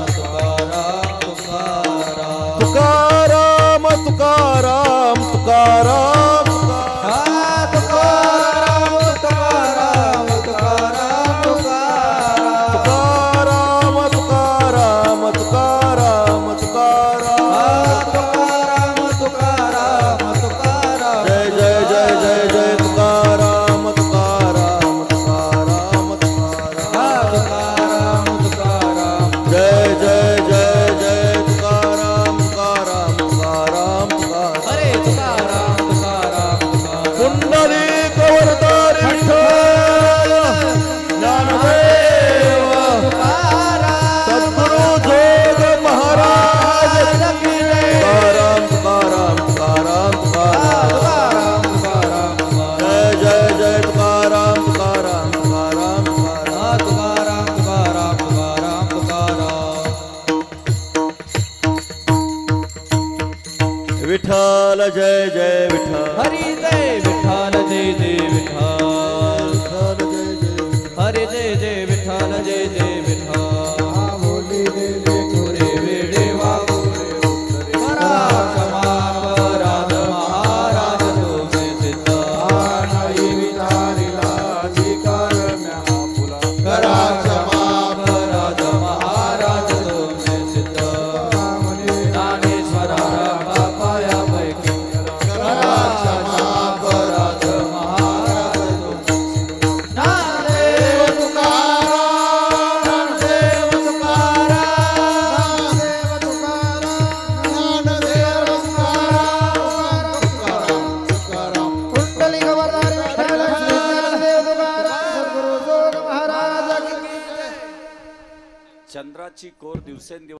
तुकाराम तुकाराम तुकाराम तुकाराम तुकाराम तुकाराम तुकाराम तुकाराम. जय जय जय जय जय तुकाराम तुकाराम तुकाराम तुकाराम तुकाराम जय जय जय जय तुकाराम तुकाराम तुकाराम तुकाराम. हरे तुकाराम जय विठ्ठल हरी जय विठ्ठल जय जय विठ्ठल हरी जय जय विठ्ठल जय जय विठ्ठल पुरे वेडे वागुरे पराज महाराज महाराज तुझे सिद्ध पराज महाराज महाराज तुझे सिद्ध ज्ञानेश्वरा बापाया पैकी पराज महाराज महाराज तुझे नामदेव तुकाराम नामदेव तुकाराम कुंडली खबरदारी विठ्ठल ज्ञानदेव तुकाराम सद्गुरु जोग महाराज की जय. चंद्राची कोर दिवसेंदिवस